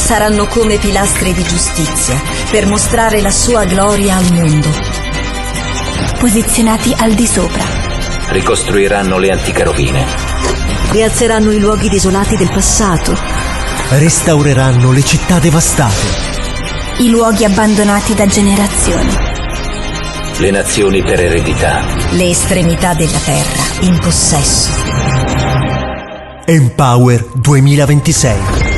saranno come pilastri di giustizia per mostrare la sua gloria al mondo. Posizionati al di sopra. Ricostruiranno le antiche rovine. Rialzeranno i luoghi desolati del passato. Restaureranno le città devastate. I luoghi abbandonati da generazioni. Le nazioni per eredità. Le estremità della terra in possesso. Empower 2026.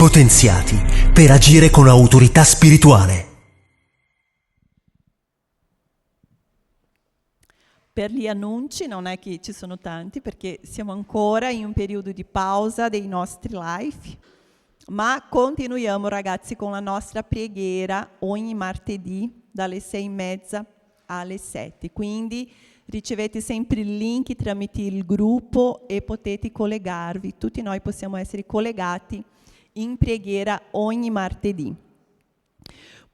Potenziati per agire con autorità spirituale. Per gli annunci non è che ci sono tanti, perché siamo ancora in un periodo di pausa dei nostri live, ma continuiamo, ragazzi, con la nostra preghiera ogni martedì dalle 6:30 alle 7. Quindi ricevete sempre il link tramite il gruppo e potete collegarvi. Tutti noi possiamo essere collegati in preghiera ogni martedì.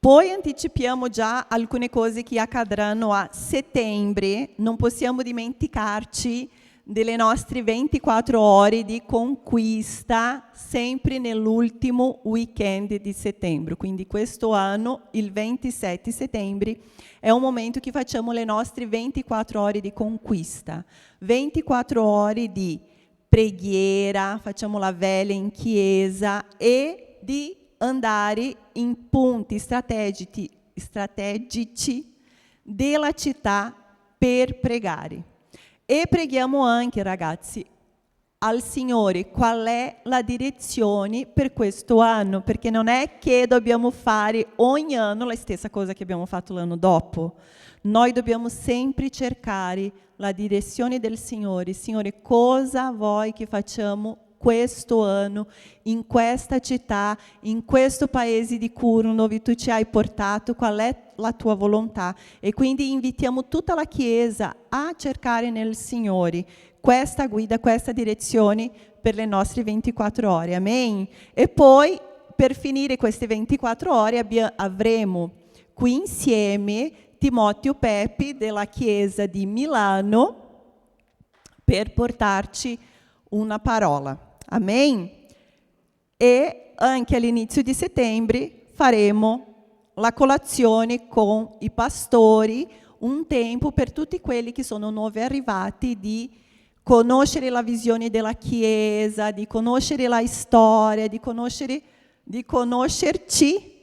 Poi anticipiamo già alcune cose che accadranno a settembre. Non possiamo dimenticarci delle nostre 24 ore di conquista, sempre nell'ultimo weekend di settembre. Quindi questo anno, il 27 settembre, è un momento che facciamo le nostre 24 ore di conquista. 24 ore di preghiera, facciamo la vela in chiesa e di andare in punti strategici della città per pregare. E preghiamo anche, ragazzi, al Signore qual è la direzione per questo anno, perché non è che dobbiamo fare ogni anno la stessa cosa che abbiamo fatto l'anno dopo. Noi dobbiamo sempre cercare la direzione del Signore. Signore, cosa vuoi che facciamo questo anno, in questa città, in questo paese di Curo dove tu ci hai portato, qual è la tua volontà? E quindi invitiamo tutta la Chiesa a cercare nel Signore questa guida, questa direzione per le nostre 24 ore. Amen? E poi, per finire queste 24 ore, avremo qui insieme Timoteo Pepe della Chiesa di Milano per portarci una parola. Amen? E anche all'inizio di settembre faremo la colazione con i pastori, un tempo per tutti quelli che sono nuovi arrivati di conoscere la visione della Chiesa, di conoscere la storia, di conoscerci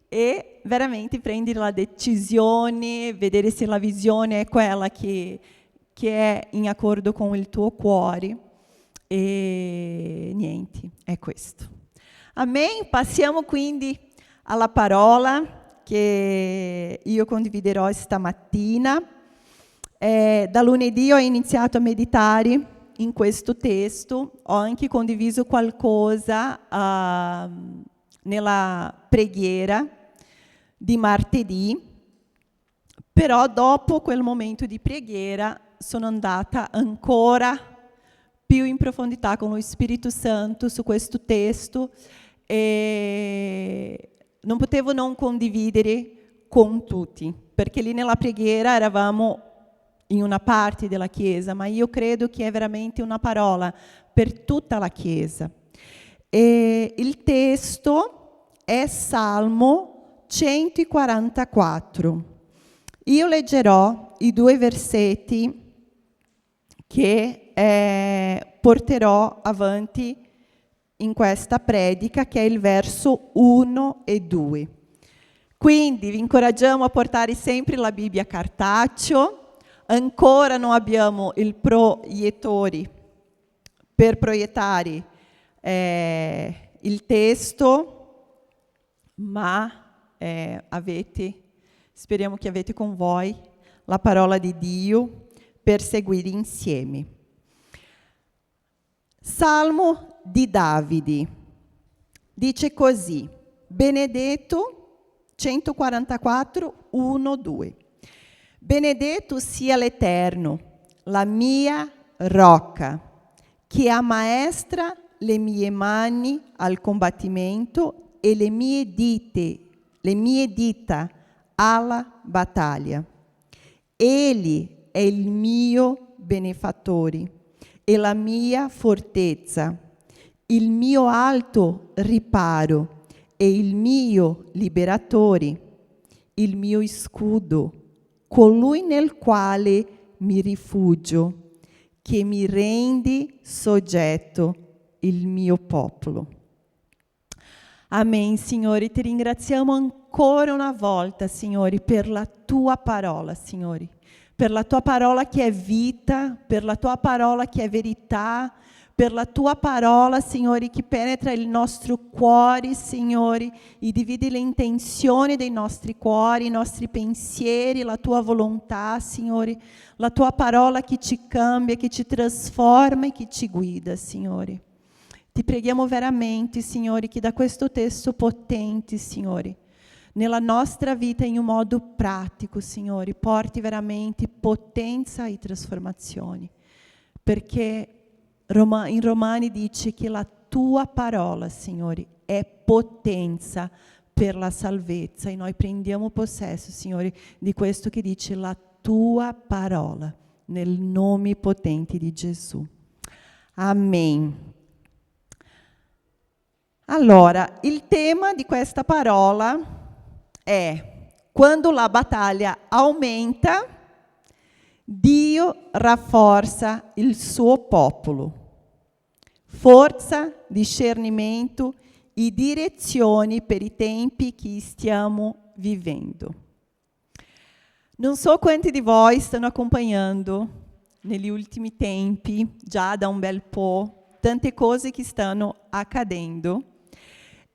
e veramente prendere la decisione, vedere se la visione è quella che è in accordo con il tuo cuore. E niente, è questo. Amen? Passiamo quindi alla parola che io condividerò stamattina. Da lunedì ho iniziato a meditare in questo testo, ho anche condiviso qualcosa nella preghiera di martedì, però dopo quel momento di preghiera sono andata ancora più in profondità con lo Spirito Santo su questo testo e non potevo non condividere con tutti, perché lì nella preghiera eravamo in una parte della Chiesa, ma io credo che è veramente una parola per tutta la Chiesa. E il testo è Salmo 144. Io leggerò i 2 versetti che porterò avanti in questa predica, che è il verso 1 e 2. Quindi vi incoraggiamo a portare sempre la Bibbia cartaceo. Ancora non abbiamo il proiettore per proiettare il testo, ma speriamo che avete con voi la parola di Dio per seguire insieme. Salmo di Davide dice così: benedetto 144, 1, 2. Benedetto sia l'Eterno, la mia rocca, che ammaestra le mie mani al combattimento e le mie dita alla battaglia. Egli è il mio benefattore e la mia fortezza, il mio alto riparo e il mio liberatore, il mio scudo, colui nel quale mi rifugio, che mi rendi soggetto il mio popolo. Amen, Signore, ti ringraziamo ancora una volta, Signore, per la tua parola, Signore, per la tua parola che è vita, per la tua parola che è verità, per la tua parola, Signore, che penetra il nostro cuore, Signore, e divide le intenzioni dei nostri cuori, i nostri pensieri, la tua volontà, Signore, la tua parola che ci cambia, che ci trasforma e che ci guida, Signore. Ti preghiamo veramente, Signore, che da questo testo potente, Signore, nella nostra vita in un modo pratico, Signore, porti veramente potenza e trasformazioni, perché in Romani dice che la tua parola, Signore, è potenza per la salvezza, e noi prendiamo possesso, Signore, di questo che dice la tua parola, nel nome potente di Gesù. Amen. Allora, il tema di questa parola è: quando la battaglia aumenta, Dio rafforza il suo popolo. Forza, discernimento e direzioni per i tempi che stiamo vivendo. Non so quanti di voi stanno accompagnando negli ultimi tempi, già da un bel po', tante cose che stanno accadendo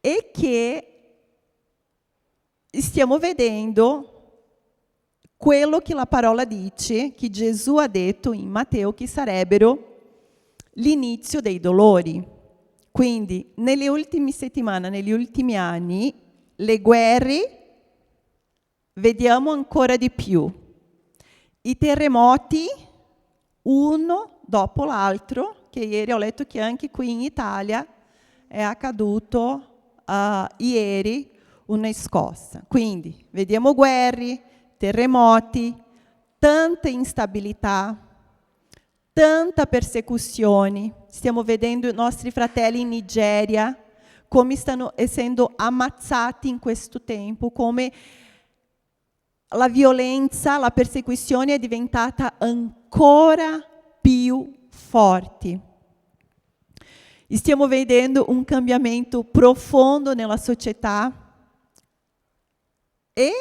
e che stiamo vedendo quello che la parola dice, che Gesù ha detto in Matteo, che sarebbero l'inizio dei dolori. Quindi, nelle ultime settimane, negli ultimi anni, le guerre vediamo ancora di più. I terremoti, uno dopo l'altro, che ieri ho letto che anche qui in Italia è accaduto ieri una scossa. Quindi, vediamo guerre, terremoti, tanta instabilità, tanta persecuzione. Stiamo vedendo i nostri fratelli in Nigeria, come stanno essendo ammazzati in questo tempo, come la violenza, la persecuzione è diventata ancora più forte. Stiamo vedendo un cambiamento profondo nella società e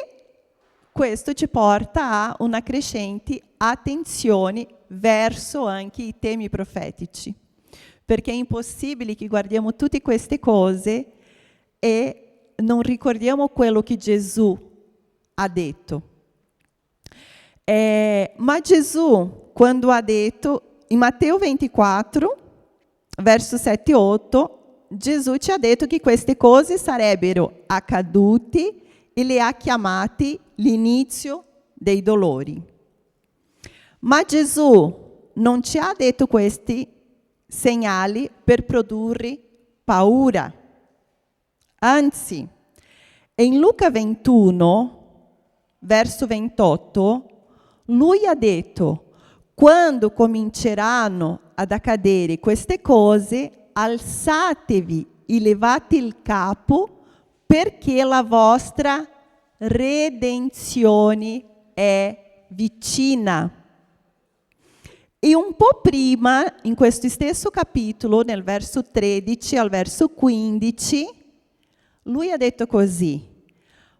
questo ci porta a una crescente attenzione verso anche i temi profetici, perché è impossibile che guardiamo tutte queste cose e non ricordiamo quello che Gesù ha detto. Ma Gesù, quando ha detto, in Matteo 24, verso 7 e 8, Gesù ci ha detto che queste cose sarebbero accadute e le ha chiamate l'inizio dei dolori. Ma Gesù non ci ha detto questi segnali per produrre paura. Anzi, in Luca 21, verso 28, lui ha detto: quando cominceranno ad accadere queste cose, alzatevi e levate il capo, perché la vostra redenzione è vicina. E un po' prima, in questo stesso capitolo, nel verso 13 al verso 15, lui ha detto così: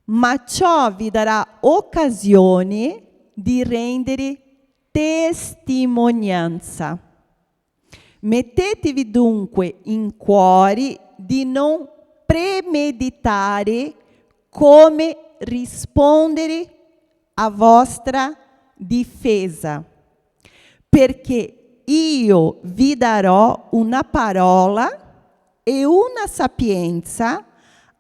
ma ciò vi darà occasione di rendere testimonianza. Mettetevi dunque in cuore di non premeditare come rispondere a vostra difesa, perché io vi darò una parola e una sapienza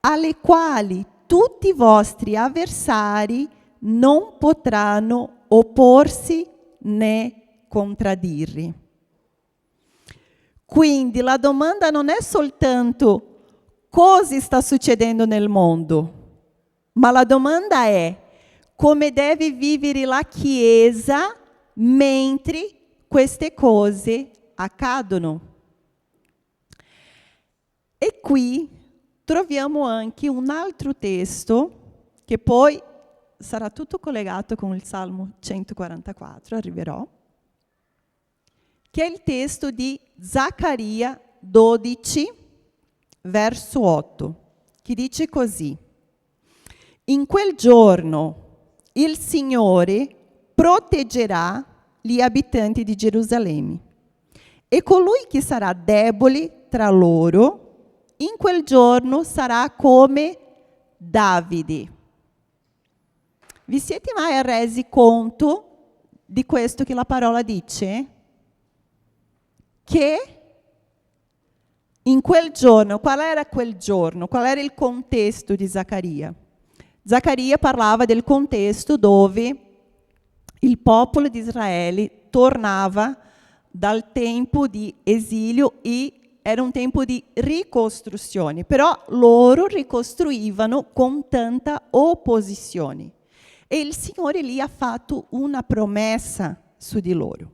alle quali tutti i vostri avversari non potranno opporsi né contraddirvi. Quindi la domanda non è soltanto cosa sta succedendo nel mondo, ma la domanda è come deve vivere la Chiesa mentre queste cose accadono. E qui troviamo anche un altro testo, che poi sarà tutto collegato con il Salmo 144, arriverò, che è il testo di Zaccaria 12, verso 8, che dice così: in quel giorno il Signore proteggerà gli abitanti di Gerusalemme, e colui che sarà debole tra loro, in quel giorno sarà come Davide. Vi siete mai resi conto di questo che la parola dice? Che in quel giorno, qual era quel giorno? Qual era il contesto di Zaccaria? Zaccaria parlava del contesto dove il popolo di Israele tornava dal tempo di esilio e era un tempo di ricostruzione, però loro ricostruivano con tanta opposizione. E il Signore lì ha fatto una promessa su di loro.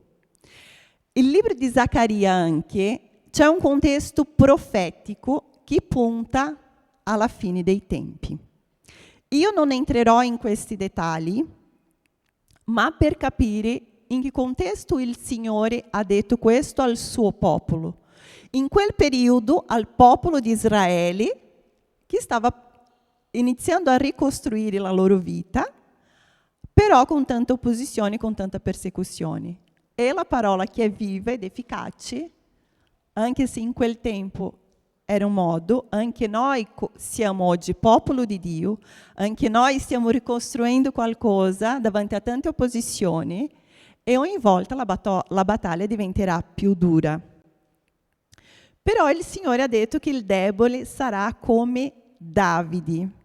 Il libro di Zaccaria anche c'è un contesto profetico che punta alla fine dei tempi. Io non entrerò in questi dettagli, ma per capire in che contesto il Signore ha detto questo al suo popolo. In quel periodo al popolo di Israele, che stava iniziando a ricostruire la loro vita, però con tanta opposizione, con tanta persecuzione. E la parola che è viva ed efficace, anche se in quel tempo era un modo, anche noi siamo oggi popolo di Dio, anche noi stiamo ricostruendo qualcosa davanti a tante opposizioni e ogni volta la battaglia diventerà più dura. Però il Signore ha detto che il debole sarà come Davide.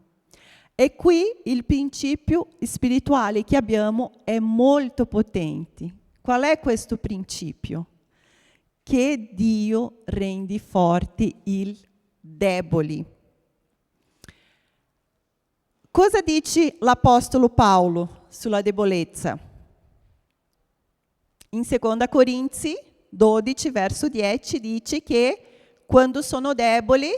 E qui il principio spirituale che abbiamo è molto potente. Qual è questo principio? Che Dio rende forti il deboli. Cosa dice l'Apostolo Paolo sulla debolezza? In 2 Corinzi 12, verso 10, dice che quando sono deboli,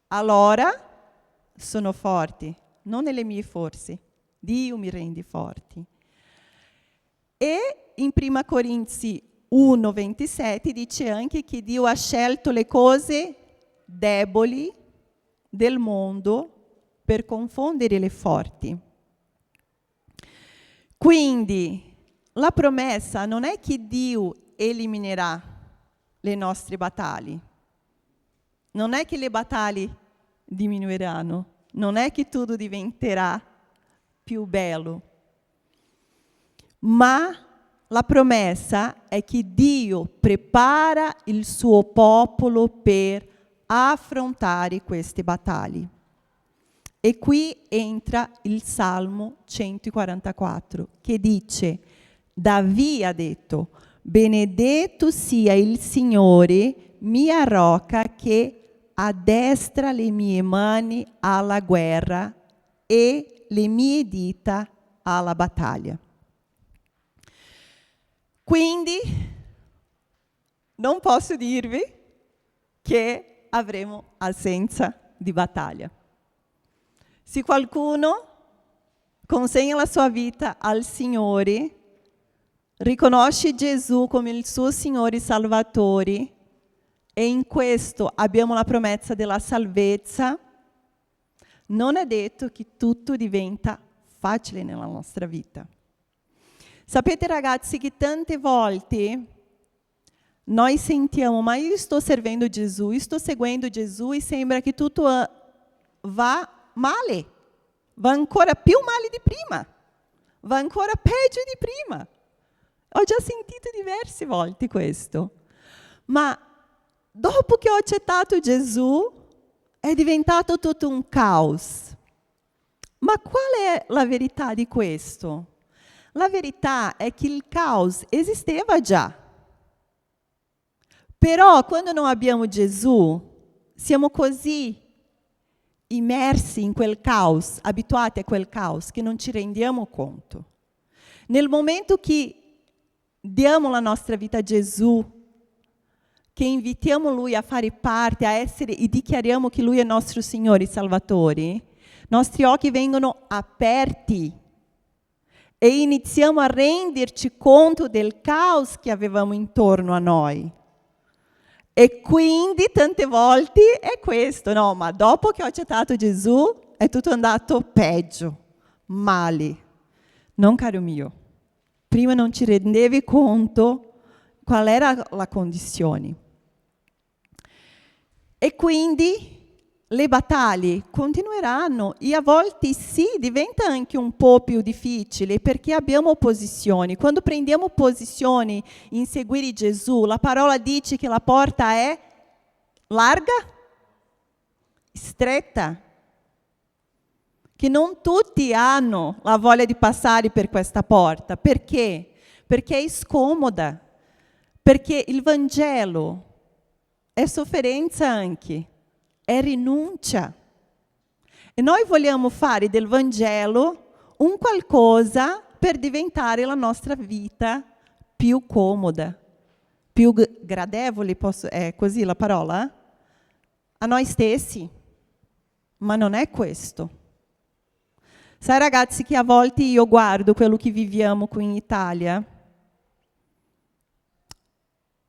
allora sono forti, non nelle mie forze. Dio mi rende forti. E in 1 Corinzi 1, 27 dice anche che Dio ha scelto le cose deboli del mondo per confondere le forti. Quindi la promessa non è che Dio eliminerà le nostre battaglie, non è che le battaglie diminuiranno, non è che tutto diventerà più bello, ma la promessa è che Dio prepara il suo popolo per affrontare queste battaglie. E qui entra il Salmo 144, che dice: Davide ha detto, benedetto sia il Signore, mia rocca, che addestra le mie mani alla guerra e le mie dita alla battaglia. Quindi non posso dirvi che avremo assenza di battaglia. Se qualcuno consegna la sua vita al Signore, riconosce Gesù come il suo Signore Salvatore, e in questo abbiamo la promessa della salvezza, non è detto che tutto diventa facile nella nostra vita. Sapete ragazzi che tante volte noi sentiamo, ma io sto servendo Gesù, io sto seguendo Gesù e sembra che tutto va male, va ancora più male di prima, va ancora peggio di prima. Ho già sentito diverse volte questo, ma dopo che ho accettato Gesù è diventato tutto un caos. Ma qual è la verità di questo? La verità è che il caos esisteva già. Però quando non abbiamo Gesù, siamo così immersi in quel caos, abituati a quel caos, che non ci rendiamo conto. Nel momento che diamo la nostra vita a Gesù, che invitiamo Lui a fare parte, a essere e dichiariamo che Lui è nostro Signore e Salvatore, i nostri occhi vengono aperti e iniziamo a renderci conto del caos che avevamo intorno a noi. E quindi tante volte è questo, no, ma dopo che ho accettato Gesù è tutto andato peggio, male. Non, caro mio, prima non ci rendevi conto qual era la condizione. E quindi le battaglie continueranno e a volte sì, diventa anche un po' più difficile perché abbiamo opposizioni. Quando prendiamo posizioni in seguire Gesù, la parola dice che la porta è larga, stretta, che non tutti hanno la voglia di passare per questa porta. Perché? Perché è scomoda, perché il Vangelo è sofferenza anche, è rinuncia. E noi vogliamo fare del Vangelo un qualcosa per diventare la nostra vita più comoda, più gradevole, è così la parola? A noi stessi. Ma non è questo. Sai ragazzi che a volte io guardo quello che viviamo qui in Italia,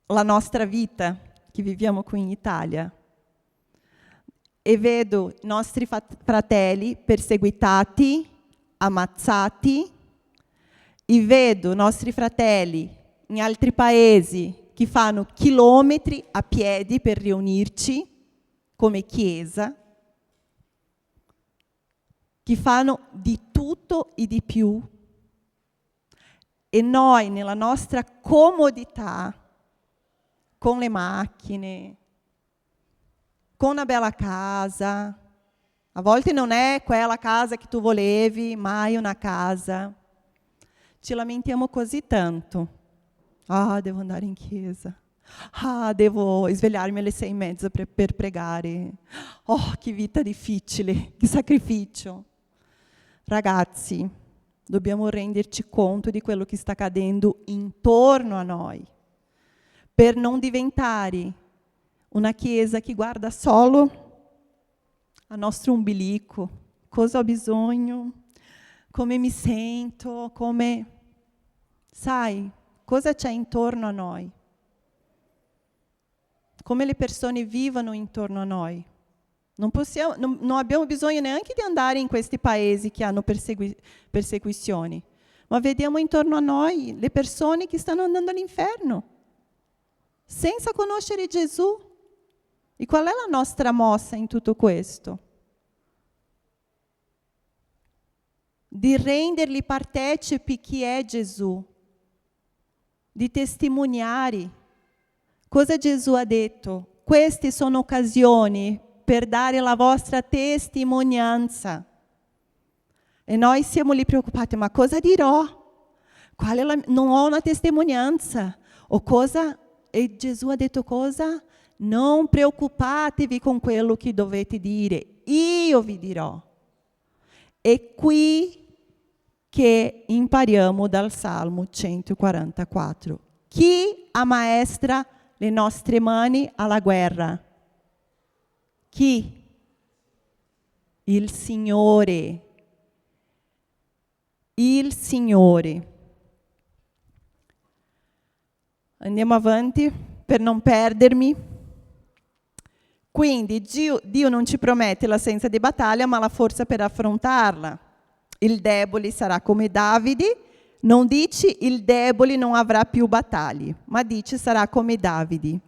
la nostra vita che viviamo qui in Italia, e vedo i nostri fratelli perseguitati, ammazzati, e vedo i nostri fratelli in altri paesi che fanno chilometri a piedi per riunirci come chiesa, che fanno di tutto e di più. E noi, nella nostra comodità, con le macchine, con una bella casa, a volte non è quella casa che tu volevi, mai una casa, ci lamentiamo così tanto. Ah, devo andare in chiesa. Ah, devo svegliarmi alle 6:30 per pregare. Oh, che vita difficile, che sacrificio. Ragazzi, dobbiamo renderci conto di quello che sta accadendo intorno a noi, per non diventare una chiesa che guarda solo al nostro umbilico. Cosa ho bisogno? Come mi sento? Sai, cosa c'è intorno a noi? Come le persone vivono intorno a noi? Non abbiamo bisogno neanche di andare in questi paesi che hanno persecuzioni, ma vediamo intorno a noi le persone che stanno andando all'inferno, senza conoscere Gesù. E qual è la nostra mossa in tutto questo? Di renderli partecipi chi è Gesù, di testimoniare cosa Gesù ha detto. Queste sono occasioni per dare la vostra testimonianza. E noi siamo lì preoccupati, ma cosa dirò? Non ho una testimonianza. O cosa? E Gesù ha detto cosa? Non preoccupatevi con quello che dovete dire, io vi dirò. È qui che impariamo dal Salmo 144. Chi ammaestra le nostre mani alla guerra? Chi? Il Signore. Il Signore. Andiamo avanti per non perdermi. Quindi Dio non ci promette l'assenza di battaglia, ma la forza per affrontarla. Il debole sarà come Davide. Non dici il debole non avrà più battaglie, ma dici sarà come Davide.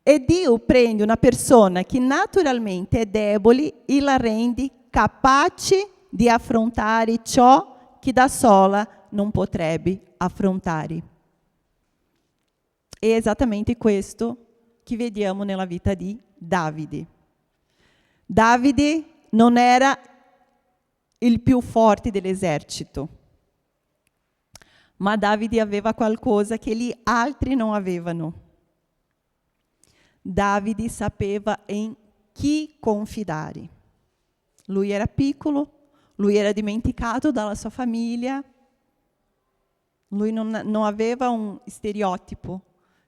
E Dio prende una persona che naturalmente è debole e la rende capace di affrontare ciò che da sola non potrebbe affrontare. È esattamente questo che vediamo nella vita di Davide. Davide non era il più forte dell'esercito, ma Davide aveva qualcosa che gli altri non avevano. Davide sapeva in chi confidare. Lui era piccolo, lui era dimenticato dalla sua famiglia, lui non aveva un stereotipo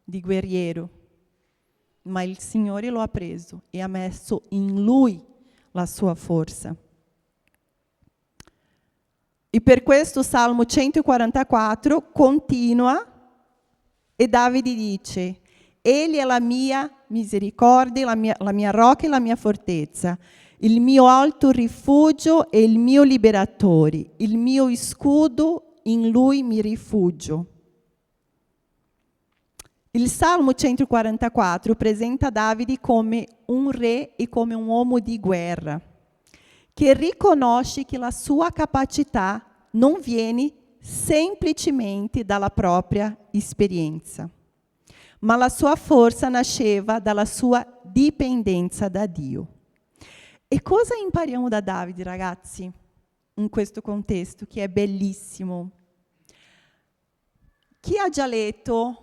di guerriero, ma il Signore lo ha preso e ha messo in lui la sua forza. E per questo Salmo 144 continua e Davide dice: Egli è la mia misericordia, la mia rocca e la mia fortezza, il mio alto rifugio e il mio liberatore, il mio scudo, in lui mi rifugio. Il Salmo 144 presenta Davide come un re e come un uomo di guerra, che riconosce che la sua capacità non viene semplicemente dalla propria esperienza, ma la sua forza nasceva dalla sua dipendenza da Dio. E cosa impariamo da Davide, ragazzi, in questo contesto, che è bellissimo? Chi ha già letto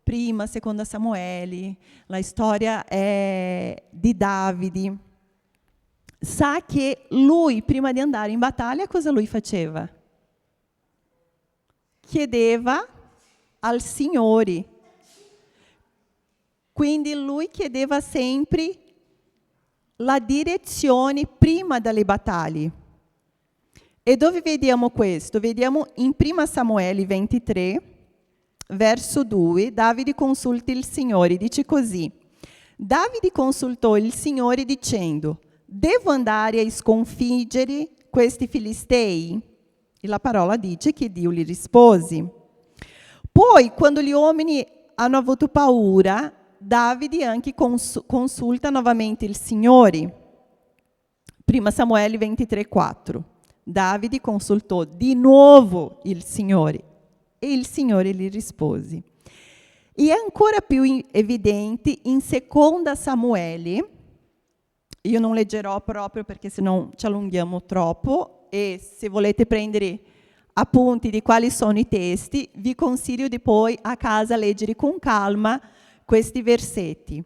prima, seconda Samuele, la storia di Davide, sa che lui, prima di andare in battaglia, cosa lui faceva? Chiedeva al Signore. Quindi lui chiedeva sempre la direzione prima delle battaglie. E dove vediamo questo? Vediamo in 1 Samuele 23, verso 2, Davide consulta il Signore, dice così: Davide consultò il Signore dicendo: devo andare a sconfiggere questi filistei? E la parola dice che Dio gli rispose. Poi, quando gli uomini hanno avuto paura, Davide anche consulta nuovamente il Signore. 1 Samuele 23,4. Davide consultò di nuovo il Signore e il Signore gli rispose. E è ancora più evidente in 2 Samuele. Io non leggerò proprio perché sennò ci allunghiamo troppo, e se volete prendere appunti di quali sono i testi, vi consiglio di poi a casa leggere con calma questi versetti.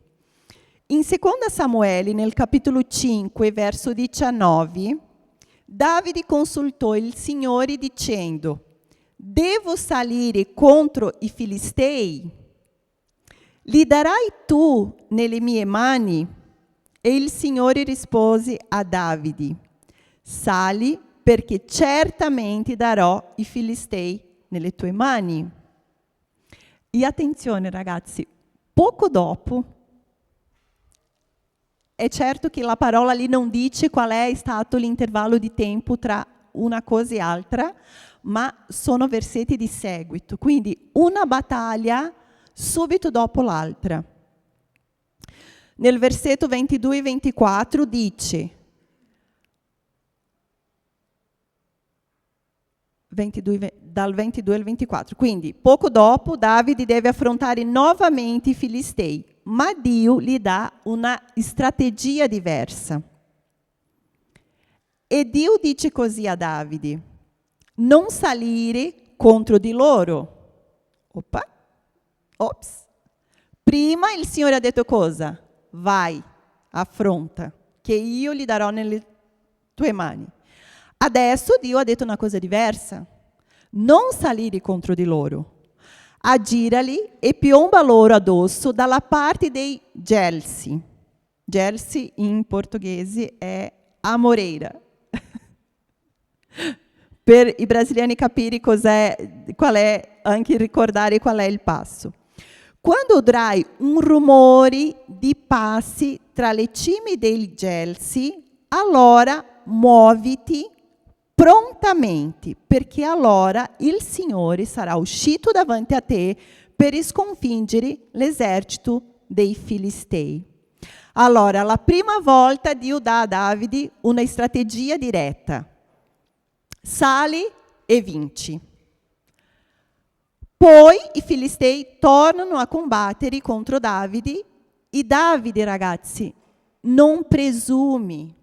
In 2 Samuele, nel capitolo 5, verso 19, Davide consultò il Signore dicendo: devo salire contro i Filistei? Li darai tu nelle mie mani? E il Signore rispose a Davide: sali, perché certamente darò i Filistei nelle tue mani. E attenzione, ragazzi, poco dopo, è certo che la parola lì non dice qual è stato l'intervallo di tempo tra una cosa e altra, ma sono versetti di seguito, quindi una battaglia subito dopo l'altra. Nel versetto 22 e 24 dice: dal 22 al 24. Quindi, poco dopo, Davide deve affrontare nuovamente i Filistei, ma Dio gli dà una strategia diversa. E Dio dice così a Davide: non salire contro di loro. Ops. Prima il Signore ha detto cosa? Vai, affronta, che io li darò nelle tue mani. Adesso Dio ha detto una cosa diversa: non salire contro di loro, aggirali e piomba loro addosso dalla parte dei Gelsi. Gelsi in portoghese è amoreira. Per i brasiliani capire qual è, anche ricordare qual è il passo. Quando udrai un rumore di passi tra le cime dei Gelsi, allora muoviti prontamente, perché allora il Signore sarà uscito davanti a te per sconfiggere l'esercito dei Filistei. Allora, la prima volta Dio dà a Davide una strategia diretta: sali e vinci. Poi i Filistei tornano a combattere contro Davide e Davide, ragazzi, non presume.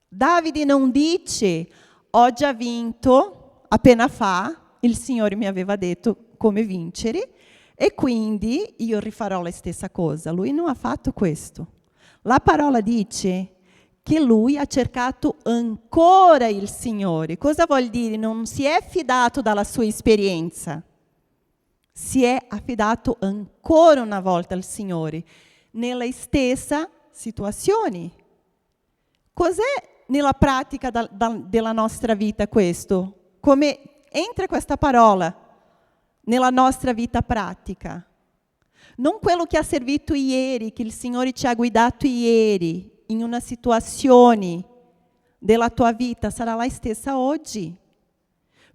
Davide non dice: ho già vinto, appena fa, il Signore mi aveva detto come vincere e quindi io rifarò la stessa cosa. Lui non ha fatto questo. La parola dice che lui ha cercato ancora il Signore. Cosa vuol dire? Non si è fidato dalla sua esperienza. Si è affidato ancora una volta al Signore. nella stessa situazione. Cos'è nella pratica della nostra vita questo? Come entra questa parola nella nostra vita pratica? Non quello che ha servito ieri, che il Signore ci ha guidato ieri, in una situazione della tua vita, sarà la stessa oggi.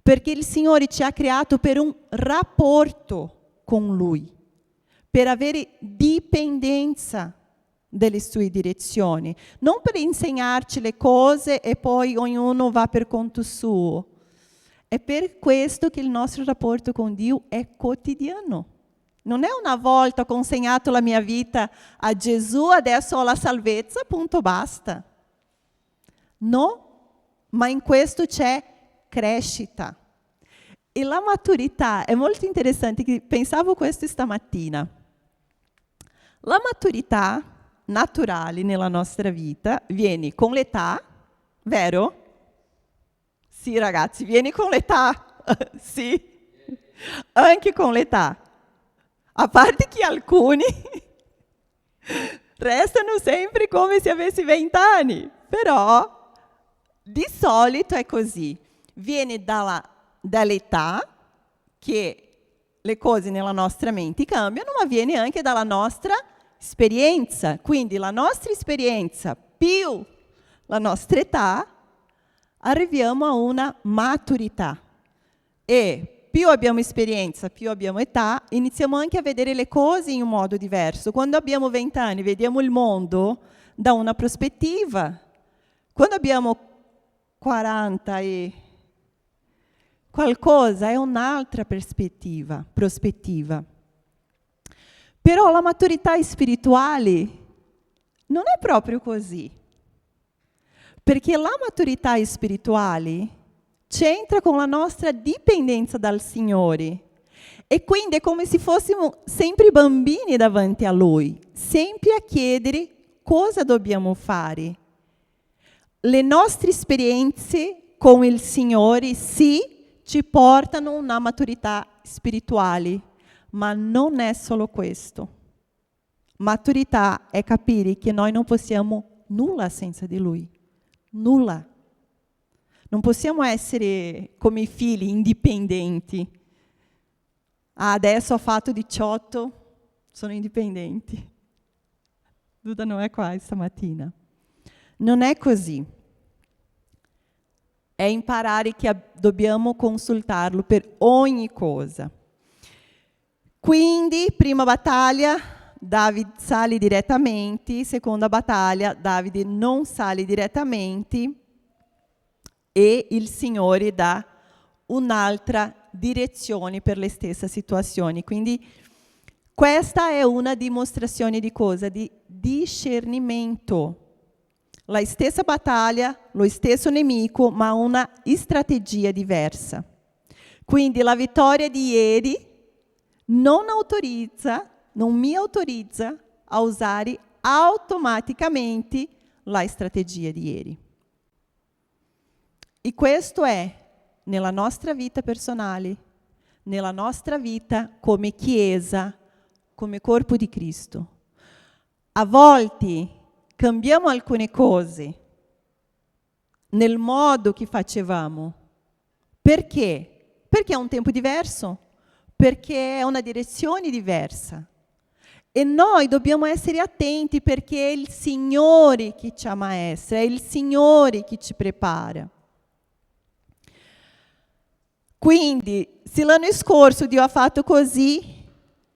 Perché il Signore ci ha creato per un rapporto con Lui, per avere dipendenza delle sue direzioni, non per insegnarci le cose e poi ognuno va per conto suo. È per questo che il nostro rapporto con Dio è quotidiano. Non è una volta ho consegnato la mia vita a Gesù, adesso ho la salvezza, punto, basta. No, ma in questo c'è crescita. E la maturità è molto interessante, che pensavo questo stamattina. La maturità naturale nella nostra vita viene con l'età, vero? Sì, ragazzi, viene con l'età, sì, anche con l'età. A parte che alcuni restano sempre come se avessi 20 anni, però di solito è così. Viene dall'età che le cose nella nostra mente cambiano, ma viene anche dalla nostra esperienza. Quindi la nostra esperienza più la nostra età, arriviamo a una maturità. E più abbiamo esperienza, più abbiamo età, iniziamo anche a vedere le cose in un modo diverso. Quando abbiamo 20 anni vediamo il mondo da una prospettiva. Quando abbiamo 40 e qualcosa è un'altra prospettiva. Però la maturità spirituale non è proprio così. Perché la maturità spirituale c'entra con la nostra dipendenza dal Signore. E quindi è come se fossimo sempre bambini davanti a Lui, sempre a chiedere cosa dobbiamo fare. Le nostre esperienze con il Signore sì ci portano a una maturità spirituale, ma non è solo questo. Maturità è capire che noi non possiamo nulla senza di Lui. Nulla. Non possiamo essere come i figli indipendenti. Adesso ho fatto 18, sono indipendenti. Duda non è qua stamattina. Non è così. È imparare che dobbiamo consultarlo per ogni cosa. Quindi, prima battaglia, Davide sale direttamente, seconda battaglia, Davide non sale direttamente, e il Signore dà un'altra direzione per le stesse situazioni. Quindi questa è una dimostrazione di cosa? Di discernimento. La stessa battaglia, lo stesso nemico, ma una strategia diversa. Quindi la vittoria di ieri non mi autorizza a usare automaticamente la strategia di ieri. E questo è nella nostra vita personale, nella nostra vita come Chiesa, come corpo di Cristo. A volte cambiamo alcune cose nel modo che facevamo. Perché? Perché è un tempo diverso, perché è una direzione diversa. E noi dobbiamo essere attenti perché è il Signore che ci ammaestra, è il Signore che ci prepara. Quindi, se l'anno scorso Dio ha fatto così,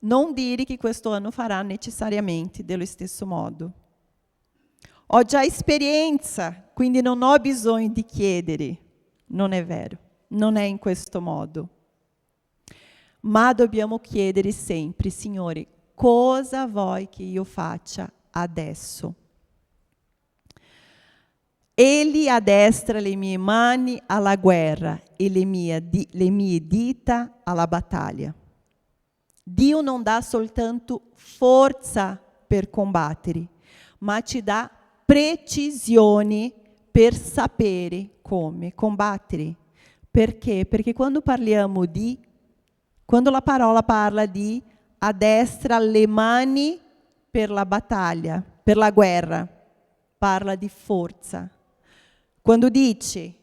non dire che questo anno farà necessariamente dello stesso modo. Ho già esperienza, quindi non ho bisogno di chiedere. Non è vero, non è in questo modo. Ma dobbiamo chiedere sempre, Signore, cosa vuoi che io faccia adesso? Egli addestra le mie mani alla guerra e le mie dita alla battaglia. Dio non dà soltanto forza per combattere, ma ci dà precisione per sapere come combattere. Perché? Perché quando la parola parla di addestra le mani per la battaglia, per la guerra, parla di forza. Quando dice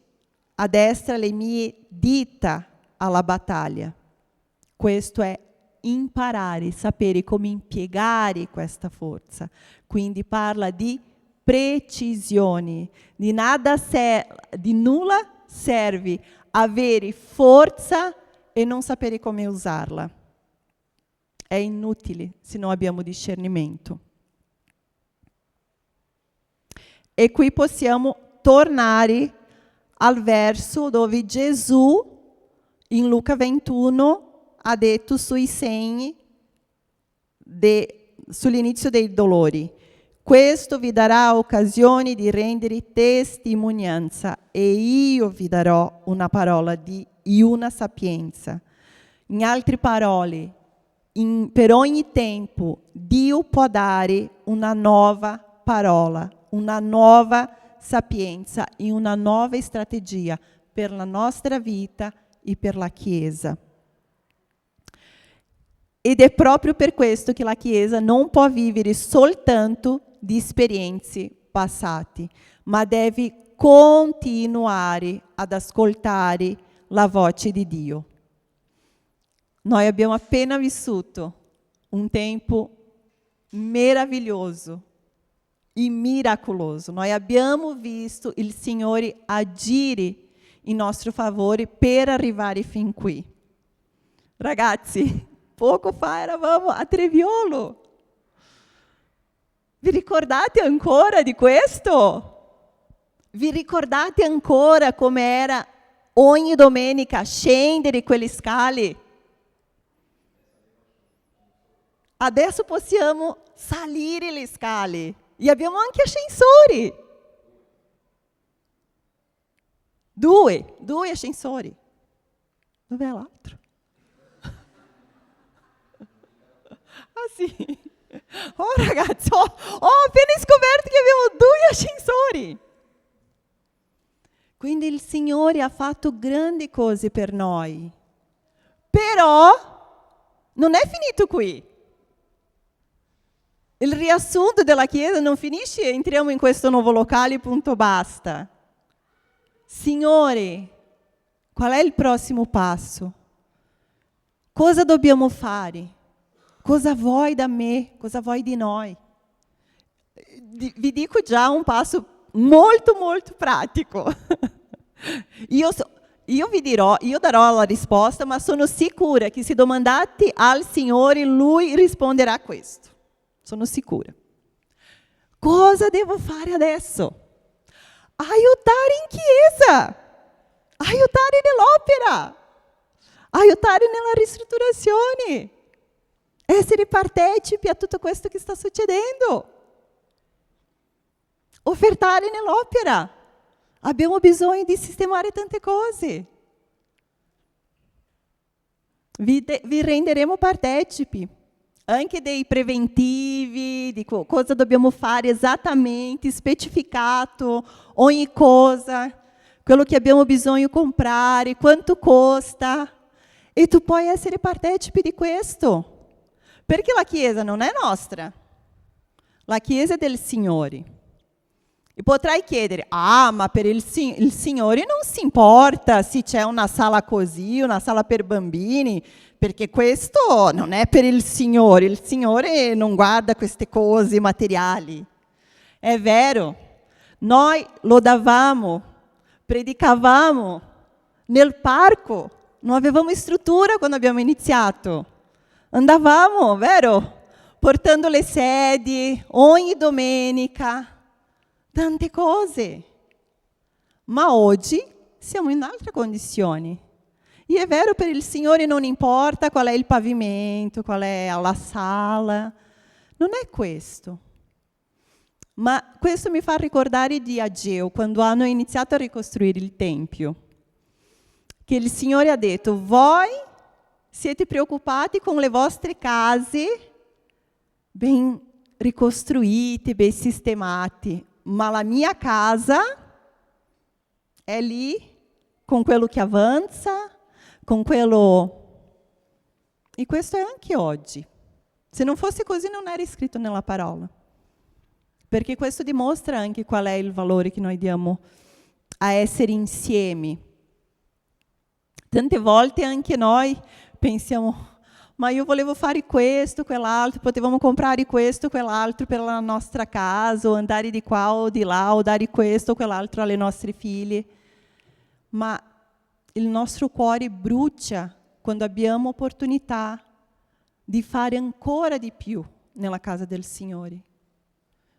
addestra le mie dita alla battaglia, questo è imparare, sapere come impiegare questa forza. Quindi parla di precisione, di nulla serve avere forza e non sapere come usarla. È inutile se non abbiamo discernimento. E qui possiamo tornare al verso dove Gesù, in Luca 21, ha detto sui segni, sull'inizio dei dolori. Questo vi darà occasione di rendere testimonianza e io vi darò una parola di una sapienza. In altre parole, per ogni tempo Dio può dare una nuova parola, una nuova sapienza e una nuova strategia per la nostra vita e per la Chiesa. Ed è proprio per questo che la Chiesa non può vivere soltanto di esperienze passate, ma deve continuare ad ascoltare la voce di Dio. Noi abbiamo appena vissuto un tempo meraviglioso e miracoloso. Noi abbiamo visto il Signore agire in nostro favore per arrivare fin qui. Ragazzi, poco fa eravamo a Treviolo. Vi ricordate ancora di questo? Vi ricordate ancora come era ogni domenica scendere quelle scale? Adesso possiamo salire le scale e abbiamo anche ascensori. Due ascensori. Dov'è l'altro? Ah sì. Oh ragazzi, ho appena scoperto che abbiamo 2 ascensori. Quindi il Signore ha fatto grandi cose per noi. Però non è finito qui. Il riassunto della Chiesa non finisce e entriamo in questo nuovo locale, punto basta. Signore, qual è il prossimo passo? Cosa dobbiamo fare? Cosa vuoi da me? Cosa vuoi di noi? Vi dico già un passo molto, molto pratico. Io darò la risposta, ma sono sicura che se domandate al Signore, Lui risponderà a questo. Sono sicura. Cosa devo fare adesso? Aiutare in chiesa, aiutare nell'opera, aiutare nella ristrutturazione, essere partecipi a tutto questo che sta succedendo, offertare nell'opera. Abbiamo bisogno di sistemare tante cose. Vi renderemo partecipi anche dei preventivi, di cosa dobbiamo fare esattamente, specificato ogni cosa, quello che abbiamo bisogno di comprare, quanto costa, e tu puoi essere partecipe di questo, perché la Chiesa non è nostra, la Chiesa è del Signore. E potrai chiedere, ma per il Signore non si importa se c'è una sala così, una sala per bambini, perché questo non è per il Signore non guarda queste cose materiali. È vero, noi lodavamo, predicavamo nel parco, non avevamo struttura quando abbiamo iniziato. Andavamo, vero, portando le sedie ogni domenica, tante cose. Ma oggi siamo in altre condizioni. E è vero, per il Signore non importa qual è il pavimento, qual è la sala. Non è questo. Ma questo mi fa ricordare di Ageo, quando hanno iniziato a ricostruire il Tempio. Che il Signore ha detto, voi siete preoccupati con le vostre case ben ricostruite, ben sistemate, ma la mia casa è lì con quello che avanza, con quello... E questo è anche oggi. Se non fosse così non era scritto nella parola. Perché questo dimostra anche qual è il valore che noi diamo a essere insieme. Tante volte anche noi pensiamo, ma io volevo fare questo, quell'altro, potevamo comprare questo, quell'altro per la nostra casa, o andare di qua o di là, o dare questo, quell'altro alle nostre figlie. Ma il nostro cuore brucia quando abbiamo opportunità di fare ancora di più nella casa del Signore.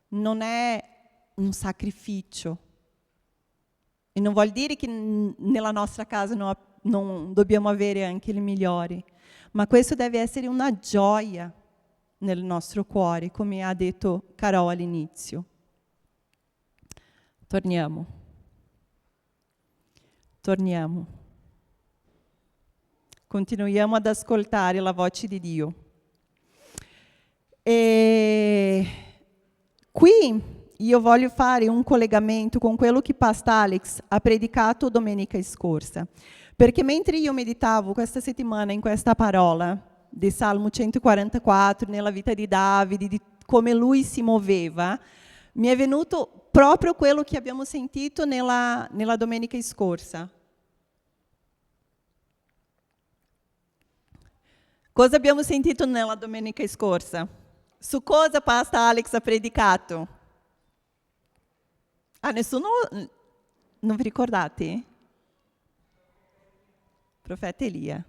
Non è un sacrificio. E non vuol dire che nella nostra casa non dobbiamo avere anche il migliore, ma questo deve essere una gioia nel nostro cuore, come ha detto Carol all'inizio. Torniamo. Continuiamo ad ascoltare la voce di Dio. E qui io voglio fare un collegamento con quello che Pastor Alex ha predicato domenica scorsa, perché mentre io meditavo questa settimana in questa parola di Salmo 144, nella vita di Davide, di come lui si muoveva, mi è venuto proprio quello che abbiamo sentito nella domenica scorsa. Cosa abbiamo sentito nella domenica scorsa? Su cosa Pastor Alex ha predicato? Nessuno non vi ricordate? Profeta Elia.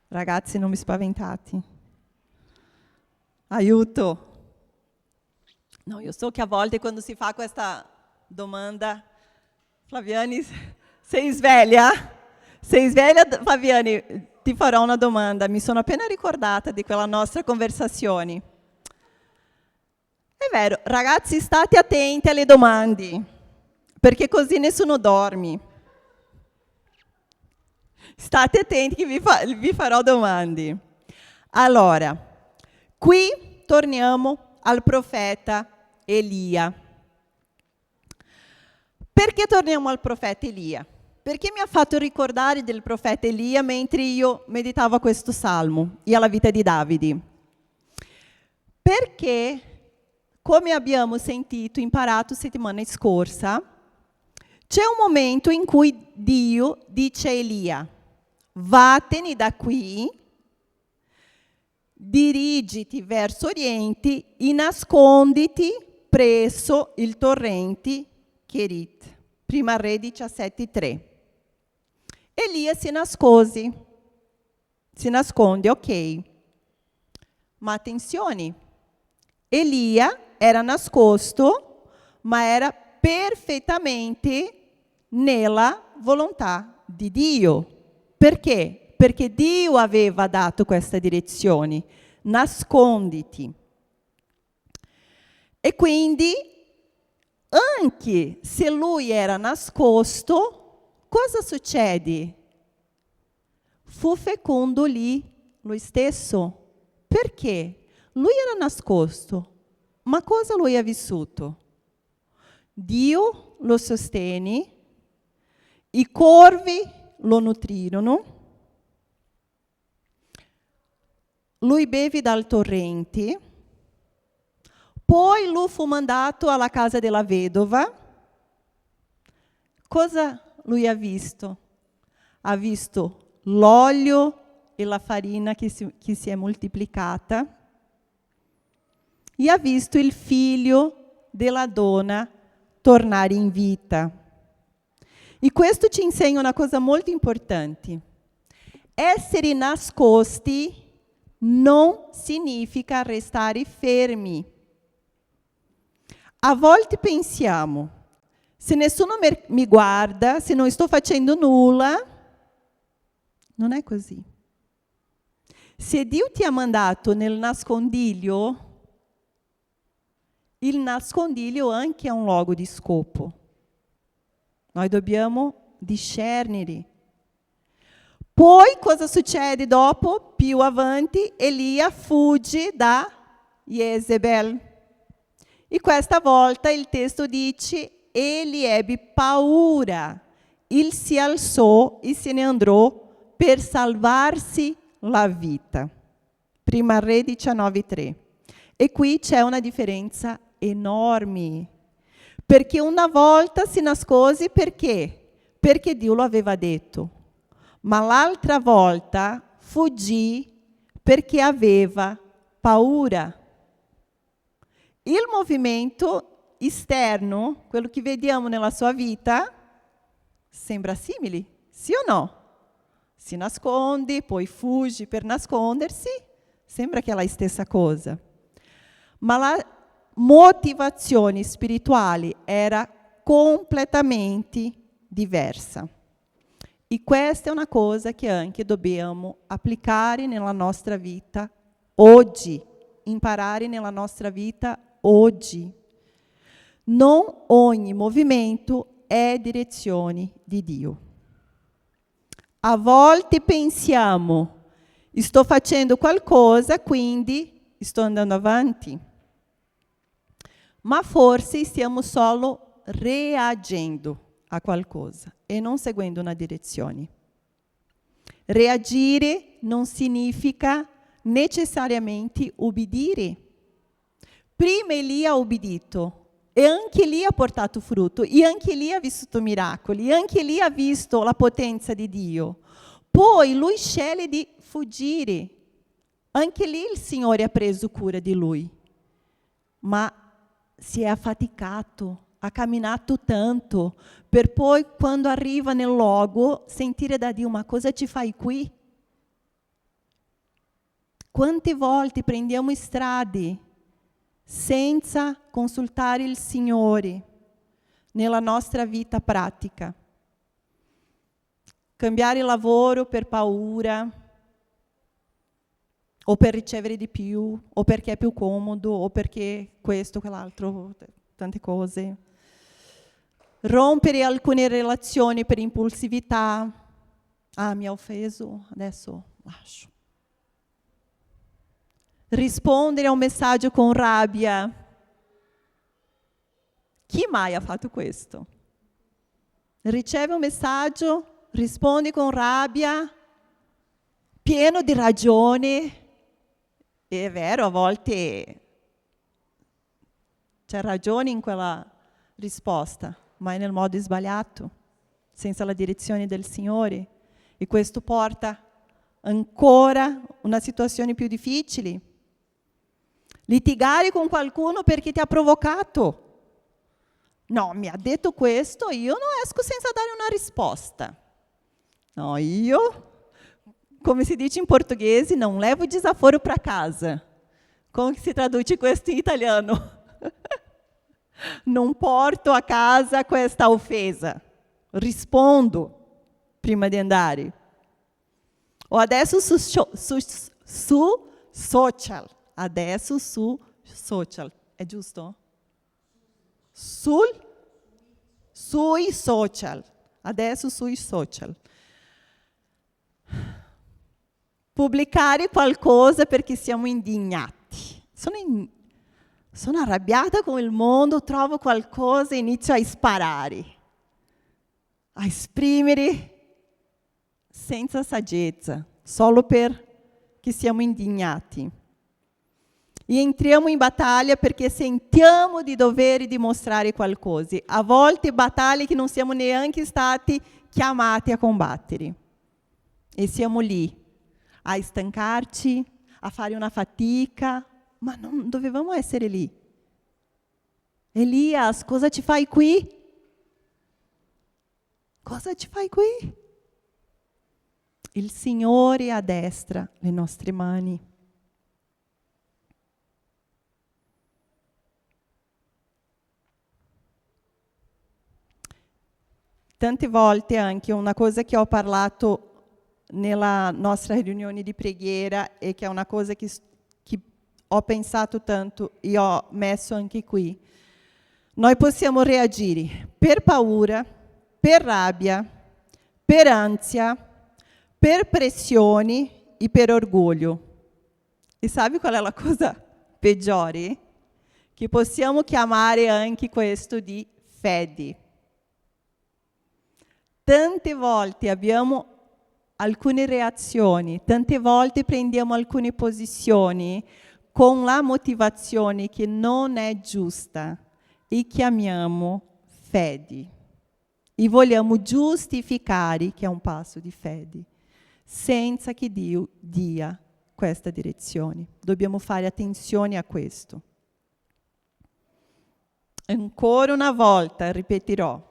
Ragazzi, non mi spaventate. Aiuto. No, io so che a volte quando si fa questa domanda, Flaviani, sei sveglia? Sei sveglia, Flaviani? Ti farò una domanda. Mi sono appena ricordata di quella nostra conversazione. È vero, ragazzi, state attenti alle domande, perché così nessuno dorme. State attenti che vi farò domande. Allora, qui torniamo al profeta Elia. Perché torniamo al profeta Elia? Perché mi ha fatto ricordare del profeta Elia mentre io meditavo questo salmo e alla vita di Davide? Perché, come abbiamo sentito, imparato settimana scorsa, c'è un momento in cui Dio dice a Elia: vattene da qui, dirigiti verso oriente e nasconditi presso il torrente Cherit. Prima Re 17:3. Elia si nasconde, ok. Ma attenzione, Elia era nascosto, ma era perfettamente nella volontà di Dio. Perché? Perché Dio aveva dato questa direzione, nasconditi. E quindi, anche se lui era nascosto, cosa succede? Fu fecondo lì lui stesso. Perché? Lui era nascosto, ma cosa lui ha vissuto? Dio lo sostenne, i corvi lo nutrirono, lui beve dal torrente, poi lui fu mandato alla casa della vedova. Cosa lui ha visto? Ha visto l'olio e la farina che si è moltiplicata e ha visto il figlio della donna tornare in vita. E questo ci insegna una cosa molto importante. Essere nascosti non significa restare fermi. A volte pensiamo, se nessuno mi guarda, se non sto facendo nulla, non è così. Se Dio ti ha mandato nel nascondiglio, il nascondiglio anche è un luogo di scopo. Noi dobbiamo discernere. Poi cosa succede dopo? Più avanti, Elia fugge da Jezebel. E questa volta il testo dice: egli ebbe paura, il si alzò e se ne andò per salvarsi la vita. Prima Re 19:3. E qui c'è una differenza enorme. Perché una volta si nascose perché? Perché Dio lo aveva detto. Ma l'altra volta fuggì perché aveva paura. Il movimento esterno, quello che vediamo nella sua vita, sembra simile, sì o no? Si nasconde, poi fugge per nascondersi, sembra che è la stessa cosa. Ma la motivazione spirituale era completamente diversa. E questa è una cosa che anche dobbiamo applicare nella nostra vita oggi, imparare nella nostra vita oggi. Non ogni movimento è direzione di Dio. A volte pensiamo, sto facendo qualcosa, quindi sto andando avanti. Ma forse stiamo solo reagendo a qualcosa e non seguendo una direzione. Reagire non significa necessariamente obbedire. Prima Elia ha obbedito e anche lì ha portato frutto, e anche lì ha vissuto miracoli, e anche lì ha visto la potenza di Dio. Poi lui sceglie di fuggire. Anche lì il Signore ha preso cura di lui. Ma si è affaticato, ha camminato tanto, per poi quando arriva nel luogo sentire da Dio, ma cosa ci fai qui? Quante volte prendiamo strade senza consultare il Signore nella nostra vita pratica? Cambiare lavoro per paura, o per ricevere di più, o perché è più comodo, o perché questo, quell'altro, tante cose. Rompere alcune relazioni per impulsività. Ah, mi ha offeso, adesso lascio. Rispondere a un messaggio con rabbia. Chi mai ha fatto questo? Riceve un messaggio, risponde con rabbia, pieno di ragione. È vero, a volte c'è ragione in quella risposta, ma è nel modo sbagliato, senza la direzione del Signore. E questo porta ancora una situazione più difficile. Litigare con qualcuno perché ti ha provocato. No, mi ha detto questo, io non esco senza dare una risposta. No, io, come si dice in portoghese, non levo desaforo para casa. Come si traduce questo in italiano? Non porto a casa questa offesa. Rispondo prima di andare. O adesso su social. Adesso su social. È giusto? Sui social. Adesso sui social. Pubblicare qualcosa perché siamo indignati. Sono arrabbiata con il mondo, trovo qualcosa e inizio a sparare, a esprimere senza saggezza, solo perché siamo indignati. E entriamo in battaglia perché sentiamo di dover dimostrare qualcosa. A volte battaglie che non siamo neanche stati chiamati a combattere. E siamo lì a stancarci, a fare una fatica, ma non dovevamo essere lì. Elias, cosa ci fai qui? Cosa ci fai qui? Il Signore addestra le nostre mani. Tante volte anche una cosa che ho parlato nella nostra riunione di preghiera e che è una cosa che ho pensato tanto e ho messo anche qui. Noi possiamo reagire per paura, per rabbia, per ansia, per pressioni e per orgoglio. E sabe qual è la cosa peggiore? Che possiamo chiamare anche questo di fede. Tante volte abbiamo alcune reazioni, tante volte prendiamo alcune posizioni con la motivazione che non è giusta e chiamiamo fede. E vogliamo giustificare che è un passo di fede, senza che Dio dia questa direzione. Dobbiamo fare attenzione a questo. Ancora una volta ripeterò: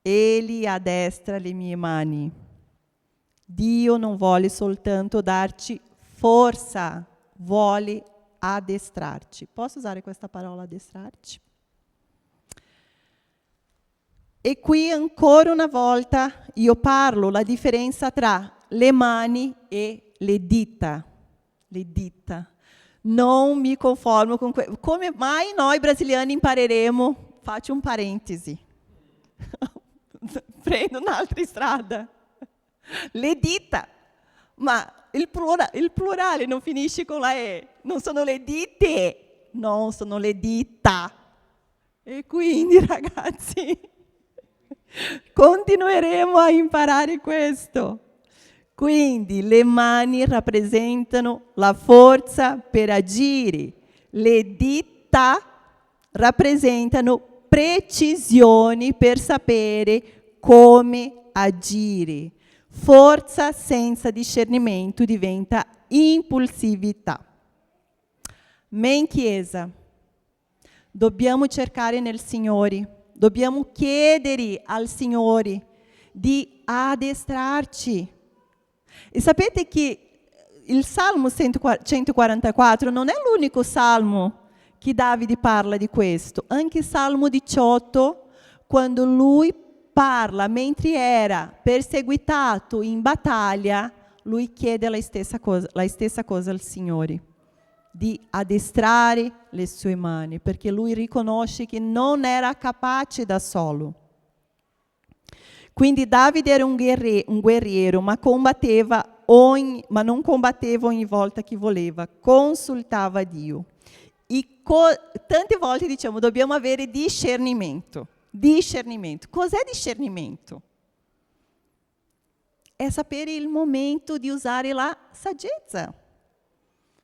Egli addestra le mie mani. Dio non vuole soltanto darci forza, vuole addestrarci. Posso usare questa parola, addestrarci? E qui ancora una volta io parlo la differenza tra le mani e le dita. Le dita. Non mi conformo con questo. Come mai noi brasiliani impareremo? Faccio un parentesi. Prendo un'altra strada. Le dita. Ma il plurale non finisce con la E. Non sono le dite, non sono le dita. E quindi, ragazzi, continueremo a imparare questo. Quindi le mani rappresentano la forza per agire, le dita rappresentano precisioni per sapere come agire. Forza senza discernimento diventa impulsività. Ma in Chiesa dobbiamo cercare nel Signore, dobbiamo chiedere al Signore di addestrarci. E sapete che il Salmo 144 non è l'unico salmo che Davide parla di questo. Anche il Salmo 18, quando lui parla, mentre era perseguitato in battaglia, lui chiede la stessa cosa al Signore, di addestrare le sue mani, perché lui riconosce che non era capace da solo. Quindi Davide era un guerriero, ma non combatteva ogni volta che voleva, consultava Dio. E tante volte diciamo dobbiamo avere discernimento. Discernimento. Cos'è discernimento? È sapere il momento di usare la saggezza.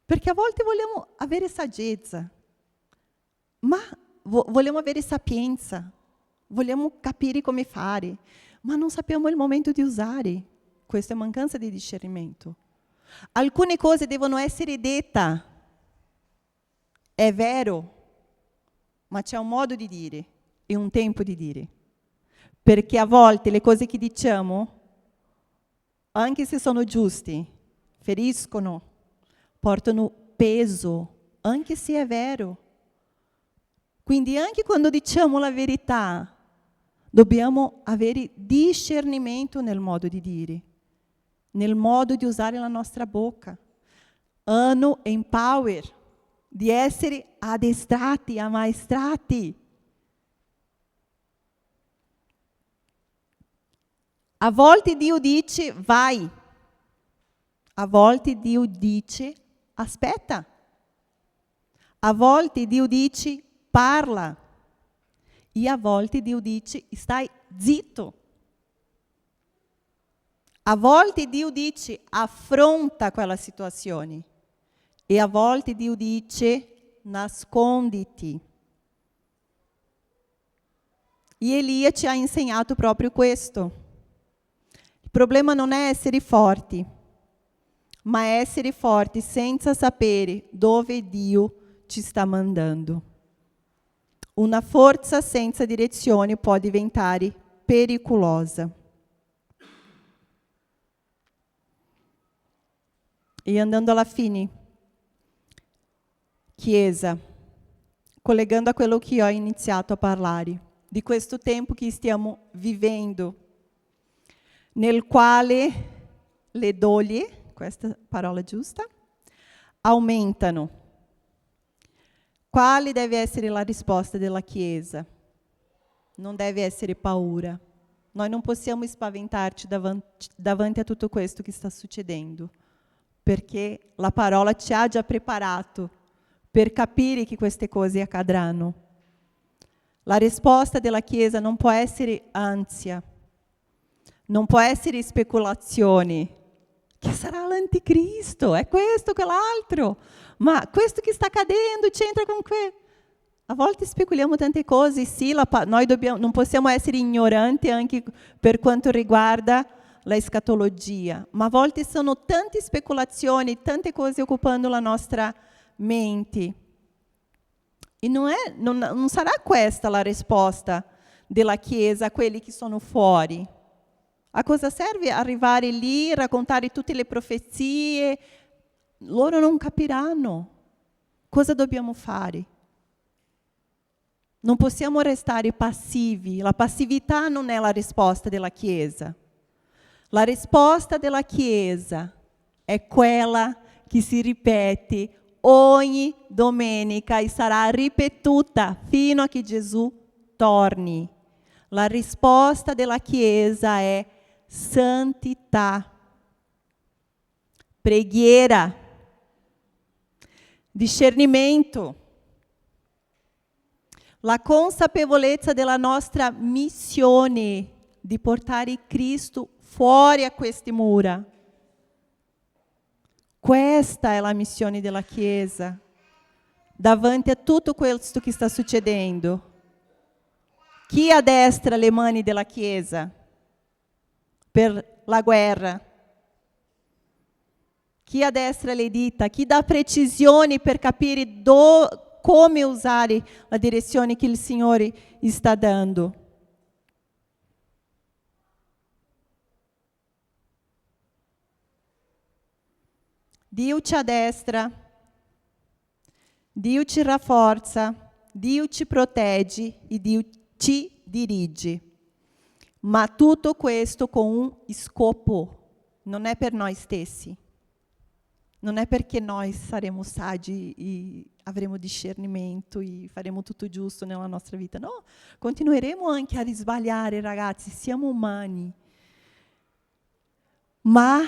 Perché a volte vogliamo avere saggezza, ma vogliamo avere sapienza, vogliamo capire come fare, ma non sappiamo il momento di usare. Questa è mancanza di discernimento. Alcune cose devono essere dette, è vero, ma c'è un modo di dire e un tempo di dire. Perché a volte le cose che diciamo, anche se sono giuste, feriscono, portano peso, anche se è vero. Quindi anche quando diciamo la verità, dobbiamo avere discernimento nel modo di dire, nel modo di usare la nostra bocca. Hanno empower, di essere addestrati, ammaestrati. A volte Dio dice vai, a volte Dio dice aspetta, a volte Dio dice parla e a volte Dio dice stai zitto. A volte Dio dice affronta quella situazione e a volte Dio dice nasconditi. E Elia ci ha insegnato proprio questo. Il problema non è essere forti, ma è essere forti senza sapere dove Dio ci sta mandando. Una forza senza direzione può diventare pericolosa. E andando alla fine, Chiesa, collegando a quello che ho iniziato a parlare, di questo tempo che stiamo vivendo, nel quale le doglie, questa parola giusta, aumentano. Quale deve essere la risposta della Chiesa? Non deve essere paura. Noi non possiamo spaventarci davanti a tutto questo che sta succedendo, perché la parola ci ha già preparato per capire che queste cose accadranno. La risposta della Chiesa non può essere ansia, Non può essere speculazione. Che sarà l'anticristo? È questo, quell'altro? Ma questo che sta accadendo c'entra con quello? A volte speculiamo tante cose, sì, noi non possiamo essere ignoranti anche per quanto riguarda la escatologia, ma a volte sono tante speculazioni, tante cose occupando la nostra mente. E non sarà questa la risposta della Chiesa a quelli che sono fuori. A cosa serve arrivare lì, raccontare tutte le profezie? Loro non capiranno. Cosa dobbiamo fare? Non possiamo restare passivi. La passività non è la risposta della Chiesa. La risposta della Chiesa è quella che si ripete ogni domenica e sarà ripetuta fino a che Gesù torni. La risposta della Chiesa è santità, preghiera, discernimento, la consapevolezza della nostra missione di portare Cristo fuori a queste mura. Questa è la missione della Chiesa, davanti a tutto questo che sta succedendo. Chi addestra le mani della Chiesa per la guerra? Chi addestra le dita? Chi dà precisioni per capire come usare la direzione che il Signore sta dando? Dio ci addestra, Dio ci rafforza, Dio ci protegge e Dio ci dirige. Ma tutto questo con un scopo, non è per noi stessi. Non è perché noi saremo saggi e avremo discernimento e faremo tutto giusto nella nostra vita. No, continueremo anche a sbagliare, ragazzi, siamo umani. Ma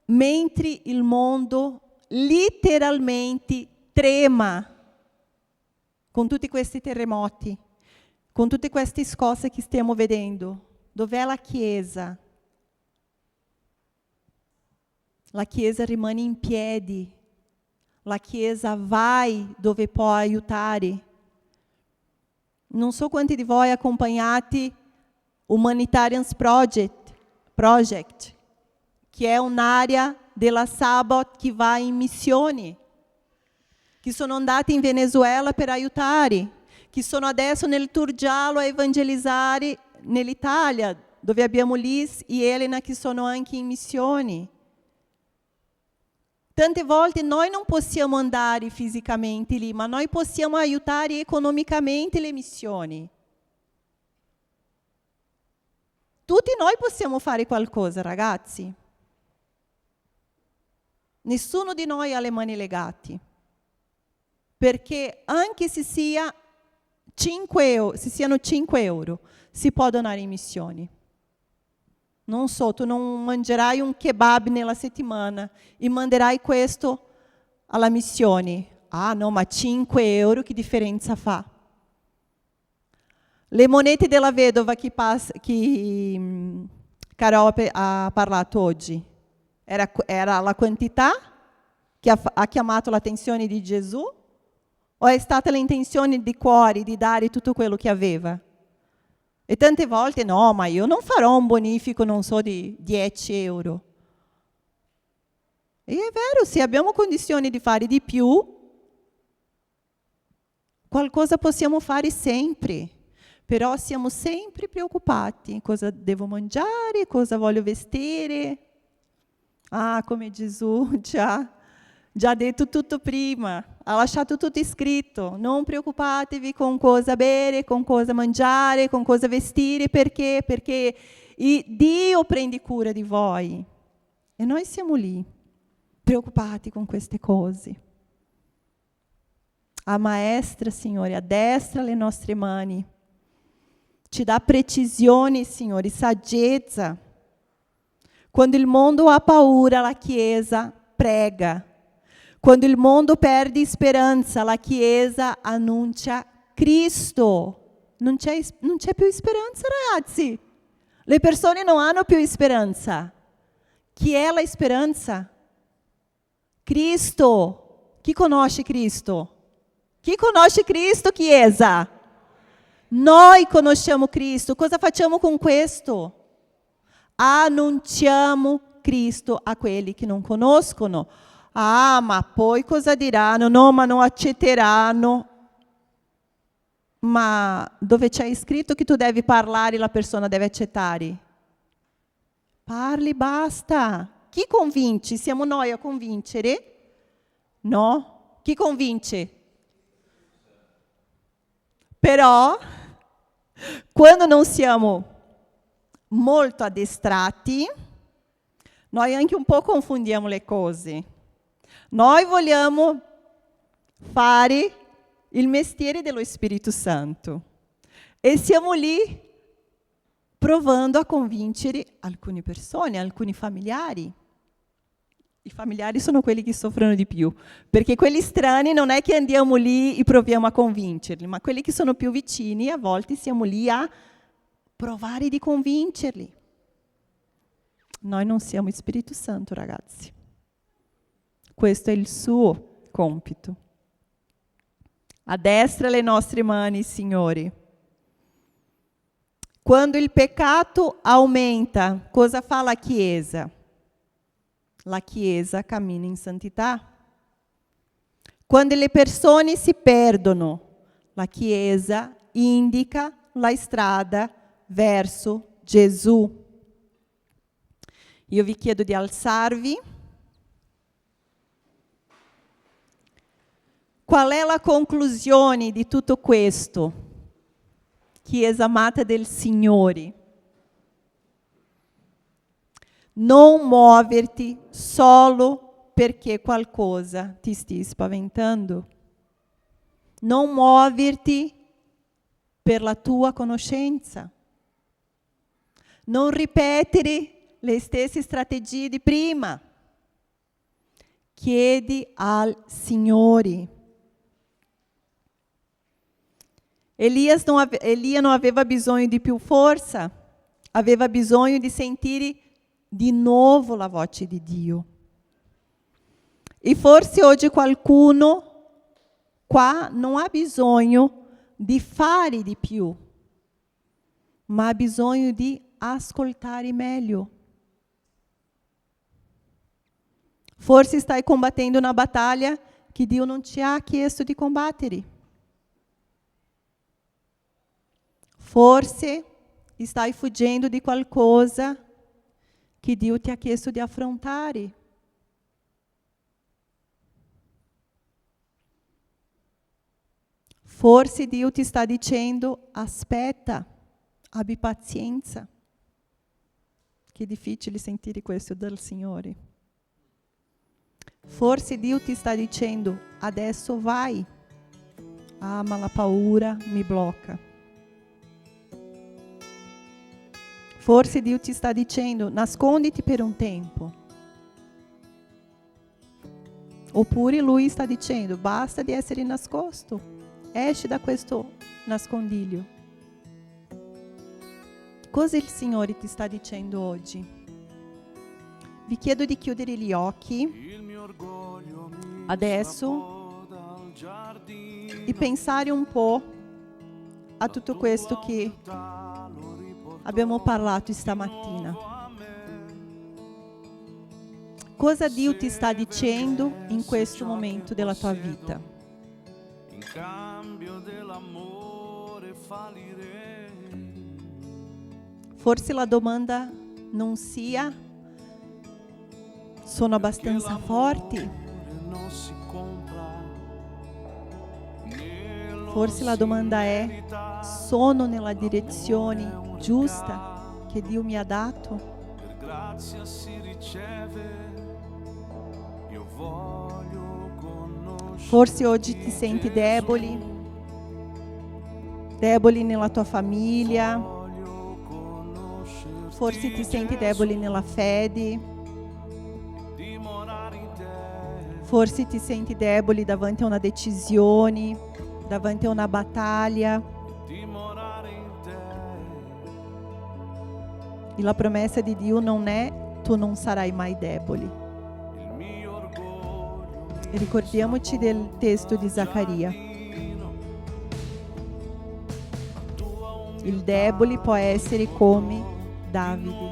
mentre il mondo letteralmente trema con tutti questi terremoti, con tutte queste cose che stiamo vedendo, dov'è la Chiesa? La Chiesa rimane in piedi, la Chiesa vai dove può aiutare. Non so quanti di voi accompagnate Humanitarians Project, che è un'area della Sabbath che va in missione, che sono andati in Venezuela per aiutare, che sono adesso nel Tour Giallo a evangelizzare nell'Italia, dove abbiamo Liz e Elena che sono anche in missione. Tante volte noi non possiamo andare fisicamente lì, ma noi possiamo aiutare economicamente le missioni. Tutti noi possiamo fare qualcosa, ragazzi. Nessuno di noi ha le mani legate. Perché anche se siano 5 euro, si può donare in missioni. Non so, tu non mangerai un kebab nella settimana e manderai questo alla missione. Ah no, ma 5 euro che differenza fa? Le monete della vedova che Carol ha parlato oggi, era la quantità che ha chiamato l'attenzione di Gesù o è stata l'intenzione di cuore di dare tutto quello che aveva? E tante volte, no, ma io non farò un bonifico, non so, di 10 euro. E è vero, se abbiamo condizioni di fare di più, qualcosa possiamo fare sempre. Però siamo sempre preoccupati. Cosa devo mangiare? Cosa voglio vestire? Ah, come Gesù già detto tutto prima, ha lasciato tutto scritto. Non preoccupatevi con cosa bere, con cosa mangiare, con cosa vestire, perché? Perché Dio prende cura di voi. E noi siamo lì, preoccupati con queste cose. Ammaestra, Signore, addestra le nostre mani. Ci dà precisione, Signore, saggezza. Quando il mondo ha paura, la Chiesa prega. Quando il mondo perde speranza, la Chiesa annuncia Cristo. Non c'è più speranza, ragazzi. Le persone non hanno più speranza. Chi è la speranza? Cristo. Chi conosce Cristo? Chi conosce Cristo, Chiesa? Noi conosciamo Cristo. Cosa facciamo con questo? Annunciamo Cristo a quelli che non conoscono. Ah, ma poi cosa diranno? No, ma non accetteranno. Ma dove c'è scritto che tu devi parlare e la persona deve accettare? Parli, basta. Chi convince? Siamo noi a convincere? No? Chi convince? Però, quando non siamo molto addestrati, noi anche un po' confondiamo le cose. Noi vogliamo fare il mestiere dello Spirito Santo e siamo lì provando a convincere alcune persone, alcuni familiari. I familiari sono quelli che soffrono di più, perché quelli strani non è che andiamo lì e proviamo a convincerli, ma quelli che sono più vicini a volte siamo lì a provare di convincerli. Noi non siamo Spirito Santo, ragazzi. Questo è il suo compito. Addestra le nostre mani, Signore. Quando il peccato aumenta, cosa fa la Chiesa? La Chiesa cammina in santità. Quando le persone si perdono, la Chiesa indica la strada verso Gesù. Io vi chiedo di alzarvi. Qual è la conclusione di tutto questo? Chiesa amata del Signore. Non muoverti solo perché qualcosa ti stia spaventando. Non muoverti per la tua conoscenza. Non ripetere le stesse strategie di prima. Chiedi al Signore. Elia non aveva bisogno di più forza, aveva bisogno di sentire di nuovo la voce di Dio. E forse oggi qualcuno qua non ha bisogno di fare di più, ma ha bisogno di ascoltare meglio. Forse stai combattendo una battaglia che Dio non ti ha chiesto di combattere. Forse stai fuggendo di qualcosa che Dio ti ha chiesto di affrontare. Forse Dio ti sta dicendo, aspetta, abbi pazienza. Che difficile sentire questo dal Signore. Forse Dio ti sta dicendo, adesso vai. Ah, ma la paura mi blocca. Forse Dio ti sta dicendo, nasconditi per un tempo. Oppure Lui sta dicendo, basta di essere nascosto, esci da questo nascondiglio. Cosa il Signore ti sta dicendo oggi? Vi chiedo di chiudere gli occhi adesso e pensare un po' a tutto questo che abbiamo parlato stamattina. Cosa Dio ti sta dicendo in questo momento della tua vita? Forse la domanda non sia sono abbastanza forti? Forse la domanda è sono nella direzione giusta che Dio mi ha dato? Forse oggi ti senti debole nella tua famiglia, forse ti senti debole nella fede, forse ti senti debole davanti a una decisione, davanti a una battaglia. E la promessa di Dio non è tu non sarai mai debole. E ricordiamoci del testo di Zaccaria. Il debole può essere come Davide.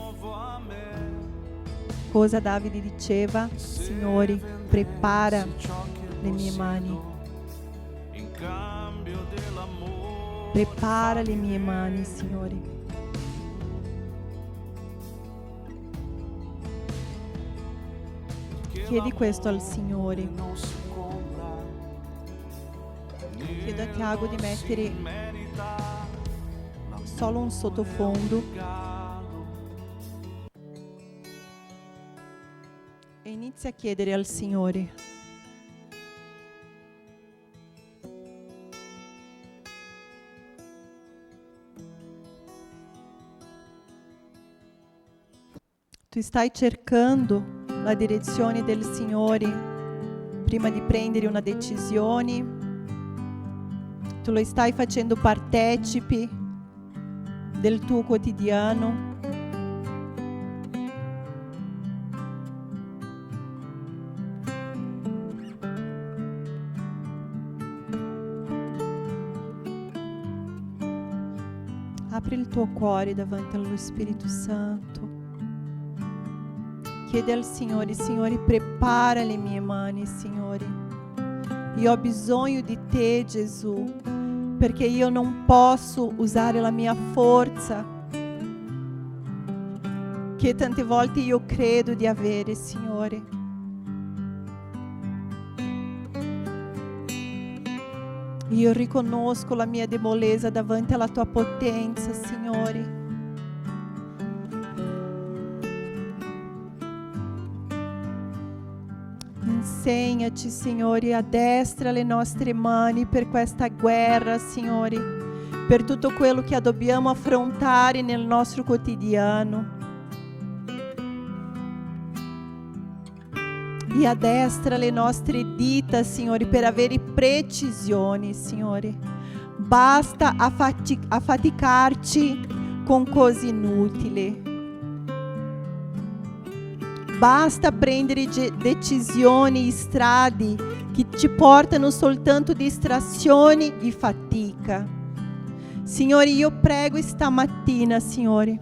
Cosa Davide diceva? Signore, prepara le mie mani. Prepara le mie mani, Signore. Chiedi questo al Signore. Chiedo a Tiago di mettere solo un sottofondo e inizia a chiedere al Signore. Tu stai cercando la direzione del Signore prima di prendere una decisione? Tu lo stai facendo partecipe del tuo quotidiano? Apri il tuo cuore davanti allo Spirito Santo. Chiede al Signore, Signore, prepara le mie mani, Signore. Io ho bisogno di te, Gesù, perché io non posso usare la mia forza, che tante volte io credo di avere, Signore. Io riconosco la mia debolezza davanti alla tua potenza, Signore. Insegnaci, Signore, addestra le nostre mani per questa guerra, Signore, per tutto quello che dobbiamo affrontare nel nostro quotidiano. E addestra le nostre dita, Signore, per avere precisione, Signore. Basta affaticarci con cose inutili. Basta prendere decisioni, strade che ci portano soltanto distrazioni e fatica. Signore, io prego stamattina, Signore,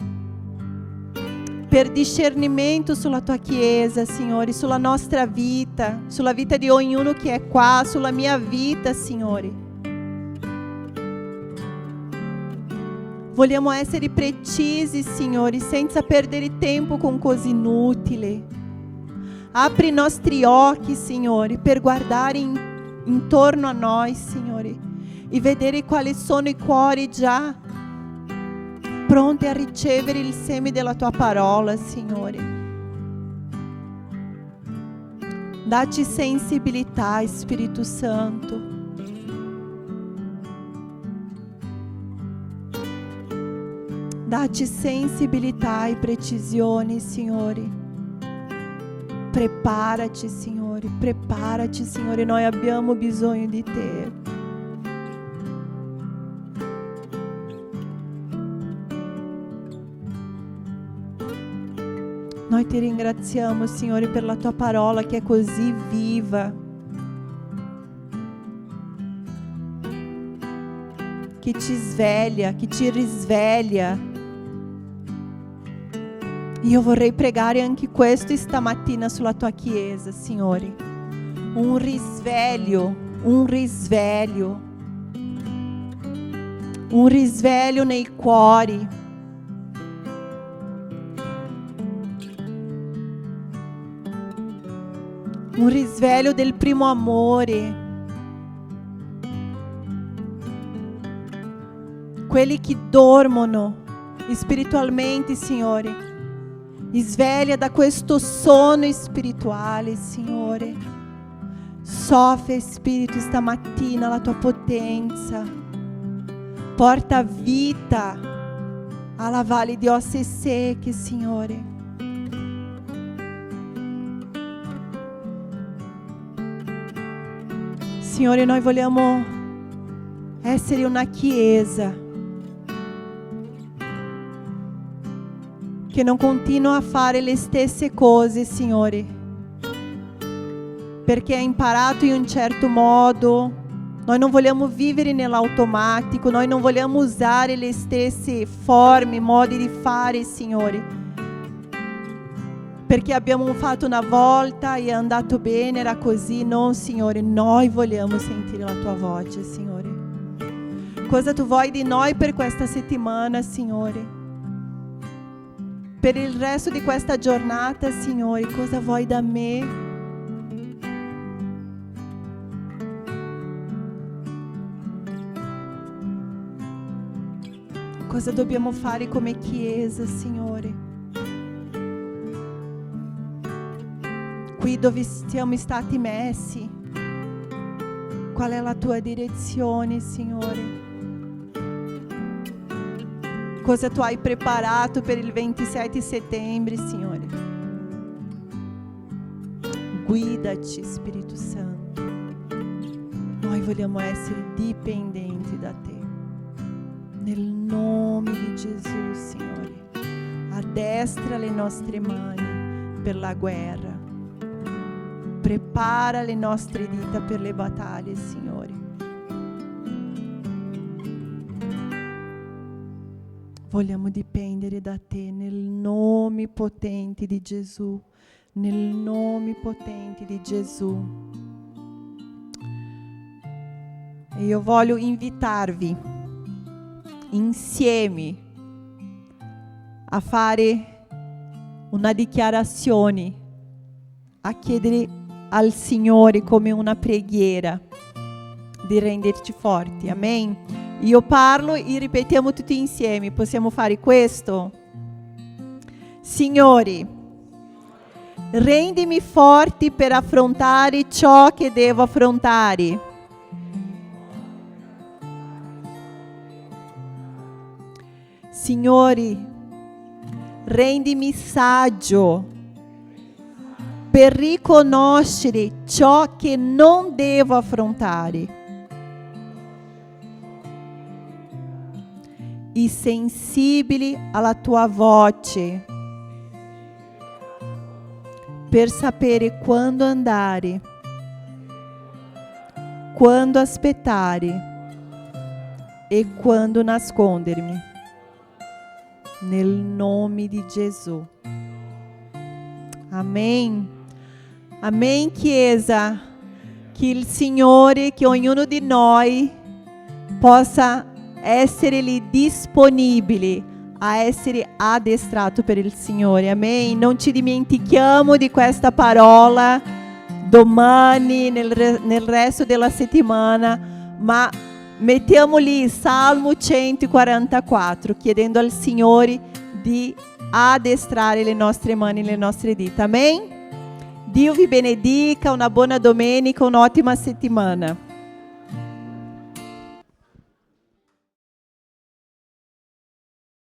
per discernimento sulla tua Chiesa, Signore, sulla nostra vita, sulla vita di ognuno che è qua, sulla mia vita, Signore. Vogliamo essere precisi, Signore, senza perdere tempo con cose inutili. Apri i nostri occhi, Signore, per guardare intorno a noi, Signore, e vedere quali sono i cuori già pronti a ricevere il seme della tua parola, Signore. Dacci sensibilità, Spirito Santo. Dacci sensibilità e precisione, Signore. Preparaci, Signore, noi abbiamo bisogno di te. Noi ti ringraziamo, Signore, per la tua parola che è così viva, che ci sveglia, che ci risveglia. Io vorrei pregare anche questo stamattina sulla tua Chiesa, Signore. Un risveglio nei cuori. Un risveglio del primo amore. Quelli che dormono spiritualmente, Signore. Sveglia da questo sonno spirituale, Signore. Soffia, Spirito, stamattina la tua potenza. Porta vita alla valle di ossa secche, Signore. Signore, noi vogliamo essere una Chiesa che non continua a fare le stesse cose, Signore, perché ha imparato in un certo modo. Noi non vogliamo vivere nell'automatico, noi non vogliamo usare le stesse forme, modi di fare, Signore, perché abbiamo fatto una volta e è andato bene, era così. No, Signore, noi vogliamo sentire la Tua voce, Signore. Cosa Tu vuoi di noi per questa settimana, Signore? Per il resto di questa giornata, Signore, cosa vuoi da me? Cosa dobbiamo fare come Chiesa, Signore? Qui dove siamo stati messi, qual è la Tua direzione, Signore? Cosa Tu hai preparato per il 27 settembre, Signore? Guidaci, Spirito Santo. Noi vogliamo essere dipendenti da Te. Nel nome di Gesù, Signore, addestra le nostre mani per la guerra. Prepara le nostre dita per le battaglie, Signore. Vogliamo dipendere da Te nel nome potente di Gesù. Nel nome potente di Gesù. E io voglio invitarvi insieme a fare una dichiarazione, a chiedere al Signore come una preghiera di renderci forti. Amen. Io parlo e ripetiamo tutti insieme. Possiamo fare questo? Signore, rendimi forti per affrontare ciò che devo affrontare. Signore, rendimi saggio per riconoscere ciò che non devo affrontare e sensibile alla Tua voce per sapere quando andare, quando aspettare e quando nascondermi. Nel nome di Gesù. Amém. Amém, Chiesa. Que il Signore, che ognuno di noi possa essere lì disponibile a essere addestrato per il Signore. Amém. Non ci dimentichiamo di questa parola domani, nel resto della settimana, ma mettiamo lì Salmo 144, chiedendo al Signore di addestrare le nostre mani e le nostre dita. Amém? Dio vi benedica, una buona domenica, un'ottima settimana.